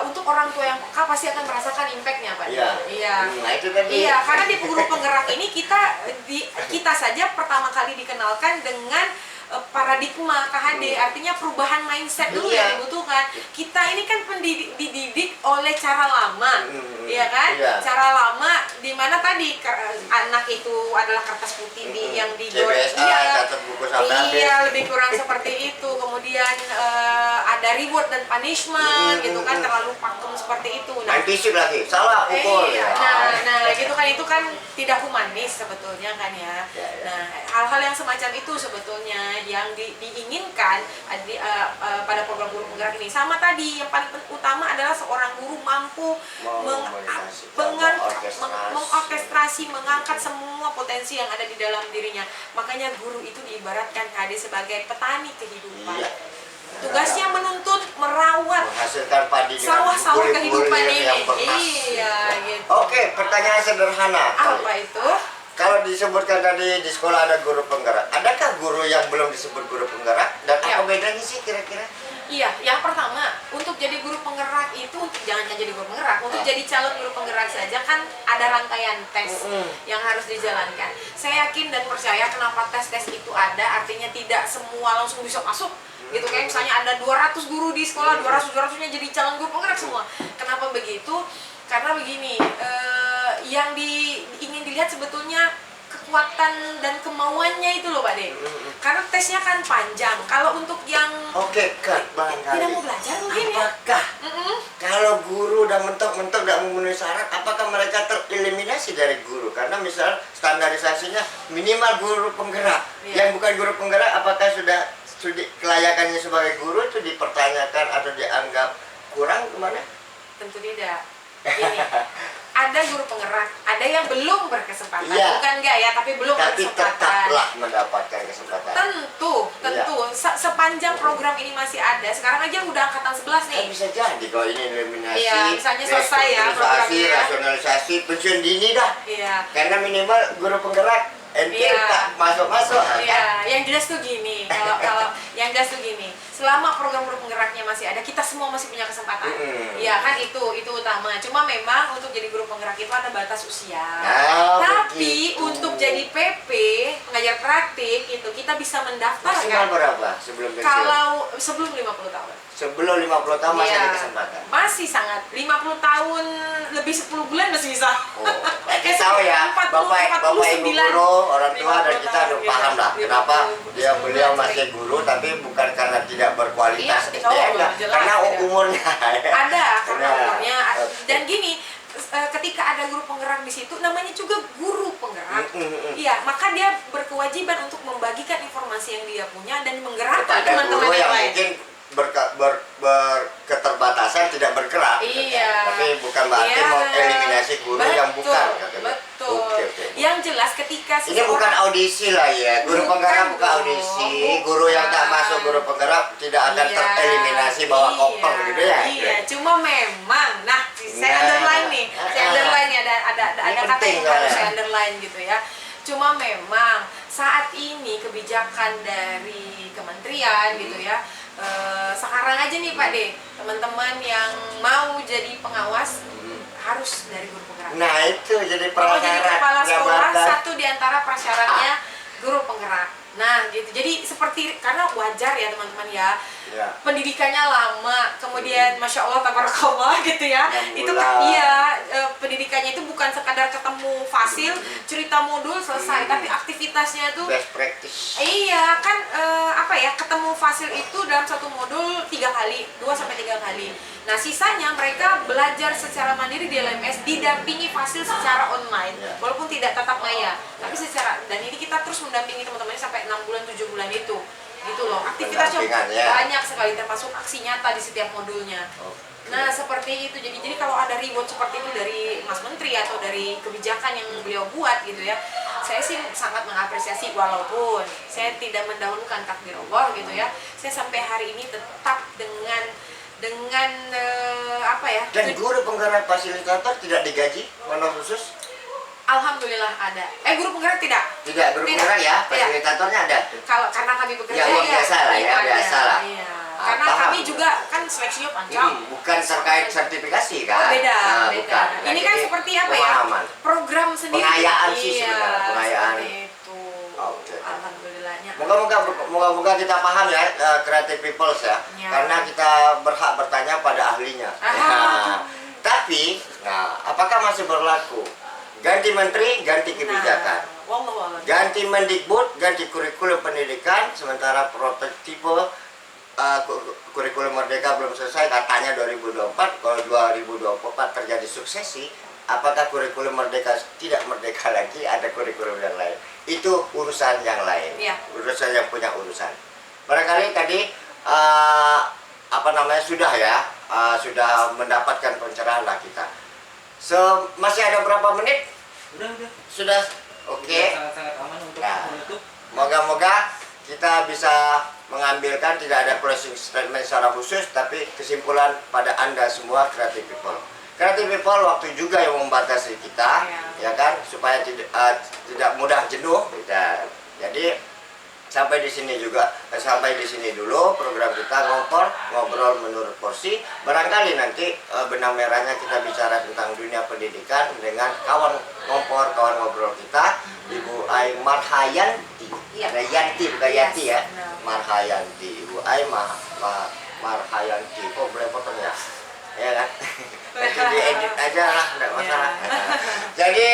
untuk orang tua yang peka pasti akan merasakan impact-nya, Pak. Nah, itu tadi. Karena di guru penggerak ini kita saja pertama kali dikenalkan dengan paradigma KHD, artinya perubahan mindset dulu yang dibutuhkan. Kita ini kan dididik oleh cara lama, ya kan? Cara lama di mana tadi anak itu adalah kertas putih yang digoreng, lebih kurang seperti itu. Kemudian ada reward dan punishment, gitu kan, terlalu pakem seperti itu. Nah, fisik lagi, salah pukul. Nah, gitu kan, itu kan tidak humanis sebetulnya kan ya. Nah, hal-hal yang semacam itu sebetulnya yang diinginkan pada program guru penggerak ini. Sama tadi yang paling utama adalah seorang guru mampu mengorkestrasi, mengangkat semua potensi yang ada di dalam dirinya. Makanya guru itu diibaratkan KHD sebagai petani kehidupan. Tugasnya menuntut, merawat, menghasilkan padi sawah-sawah kehidupan ini. Gitu. Oke, pertanyaan sederhana. Apa itu? Kalau disebutkan tadi di sekolah ada guru penggerak, adakah guru yang belum disebut guru penggerak? Dan apa bedanya sih kira-kira? Iya, yang pertama, untuk jadi guru penggerak itu, jangan jadi guru penggerak, untuk jadi calon guru penggerak saja kan ada rangkaian tes yang harus dijalankan. Saya yakin dan percaya kenapa tes-tes itu ada, artinya tidak semua langsung bisa masuk. Gitu, kayak misalnya ada 200 guru di sekolah, 200-200-nya jadi calon guru penggerak semua. Kenapa begitu? Karena begini, yang ingin dilihat sebetulnya kekuatan dan kemauannya itu loh, Pak De. Karena tesnya kan panjang. Kalau untuk yang tidak mau belajar mungkin apakah kalau guru udah mentok-mentok tidak memenuhi syarat, apakah mereka tereliminasi dari guru? Karena misal standarisasinya minimal guru penggerak. Yang bukan guru penggerak, apakah sudah kelayakannya sebagai guru itu dipertanyakan atau dianggap kurang kemana? Tentu tidak. Ini ada guru penggerak, ada yang belum berkesempatan, bukan enggak ya, tapi belum berkesempatan. Tetaplah mendapatkan kesempatan. Tentu. Sepanjang program ini masih ada, sekarang aja udah angkatan 11 nih. Bisa jadi kalau ini eliminasi, misalnya selesai ya programnya. Rasionalisasi, pensiun dini dah. Karena minimal guru penggerak masuk-masuk. Yang jelas tuh gini, kalau yang jelas tuh gini, selama program guru penggeraknya masih ada, kita semua masih punya kesempatan. Iya kan, itu utama. Cuma memang untuk jadi guru penggerak itu ada batas usia. Tapi untuk jadi PP, pengajar praktik itu kita bisa mendaftar. Maksimal berapa sebelum pensiun? Kalau sebelum 50 tahun. Sebelum 50 tahun masih ada kesempatan. Masih sangat. 50 tahun lebih 10 bulan masih bisa. Kita tahu ya, Bapak Ibu guru, orang tua dan kita udah paham lah kenapa beliau masih guru, tapi bukan karena tidak berkualitas, karena umurnya. Ada karena umurnya. Dan gini, ketika ada guru penggerak di situ, namanya juga guru penggerak. Maka dia berkewajiban untuk membagikan informasi yang dia punya dan menggerakkan teman-teman yang lain. Mungkin berketerbatasan tidak bergerak, tapi bukan berarti mau eliminasi guru yang bukan. Betul. Yang jelas ketika ini bukan audisi lah ya, guru penggerak bukan dong, audisi, guru yang tak masuk guru penggerak tidak akan tereliminasi bahwa koper gitu ya. Iya, cuma memang, nah saya underline nih, saya underline nih, ada kata yang harus saya underline gitu ya. Cuma memang saat ini kebijakan dari kementerian gitu ya, sekarang aja nih Pak De, teman-teman yang mau jadi pengawas harus dari guru penggerak. Nah itu jadi Kalau jadi prasyarat kepala sekolah, jabatan. satu di antara prasyaratnya guru penggerak. Nah gitu, jadi seperti, karena wajar ya teman-teman ya, pendidikannya lama, kemudian Masya Allah, tabarakallah gitu ya, itu kan iya, pendidikannya itu bukan sekadar ketemu fasil, cerita modul selesai, tapi aktivitasnya itu best practice. iya kan, apa ya, ketemu fasil itu dalam satu modul 3 kali, 2-3 kali. Nah sisanya mereka belajar secara mandiri di LMS, didampingi fasil secara online, walaupun tidak tatap maya, tapi secara, dan ini kita terus mendampingi teman-teman sampai 6 bulan 7 bulan itu gitu loh. Aktivitasnya banyak sekali, termasuk aksi nyata di setiap modulnya. Nah seperti itu, jadi kalau ada reward seperti itu dari Mas Menteri atau dari kebijakan yang beliau buat gitu ya, saya sih sangat mengapresiasi, walaupun saya tidak mendahulukan takdir Allah gitu ya, saya sampai hari ini tetap dengan apa ya, dan guru penggerak fasilitator tidak digaji mana khusus? Alhamdulillah ada. Guru penggerak tidak? Tidak, guru penggerak ya, fasilitatornya ada. Kalau karena kami bekerja ya, biasa lah ya, biasa lah. Iya. Karena kami juga kan seleksinya panjang. Bukan terkait sertifikasi kan? Oh, beda. Bukan. Ini kan seperti apa ya? Program sendiri. Pengayaan sih sebenarnya, pengayaan. Itu. Oke. Alhamdulillahnya. Moga-moga kita paham ya, creative people ya. Karena kita berhak bertanya pada ahlinya. Tapi, apakah masih berlaku? Ganti menteri, ganti kebijakan. Ganti Mendikbud, ganti kurikulum pendidikan, sementara prototipe kurikulum merdeka belum selesai, katanya 2024. Kalau 2024 terjadi suksesi, apakah kurikulum merdeka tidak merdeka lagi, ada kurikulum yang lain? Itu urusan yang lain, urusan yang punya urusan. Barangkali tadi sudah ya, sudah mendapatkan pencerahan lah kita. Masih ada berapa menit? Sudah. Oke. Sangat-sangat aman untuk menutup. Moga-moga kita bisa mengambilkan, tidak ada closing statement secara khusus, tapi kesimpulan pada Anda semua creative people. Creative people waktu juga yang membatasi kita, ya kan, supaya tidak mudah jenuh. Jadi sampai di sini dulu program kita ngobrol menurut porsi. Barangkali nanti benang merahnya kita bicara tentang dunia pendidikan dengan kawan ngobrol kita, Ibu Ai Marhayanti. Ada Yanti bukan Yanti ya. Marhayanti, Ibu Ai Marhayanti. Kok boleh potong ya? Ya kan? Nanti diedit aja lah, enggak masalah. Jadi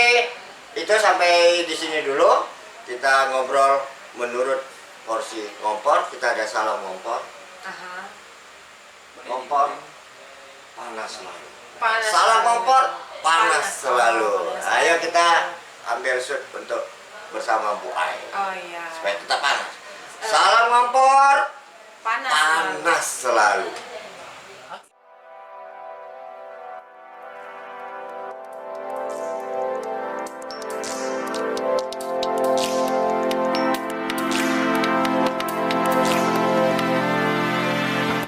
itu sampai di sini dulu kita ngobrol menurut porsi ngompor. Kita ada salam ngompor. Ngompor panas selalu. Salam ngompor panas selalu. Ayo kita ambil shoot untuk bersama Bu Ai. Oh iya. Supaya tetap panas. Salam ngompor panas selalu.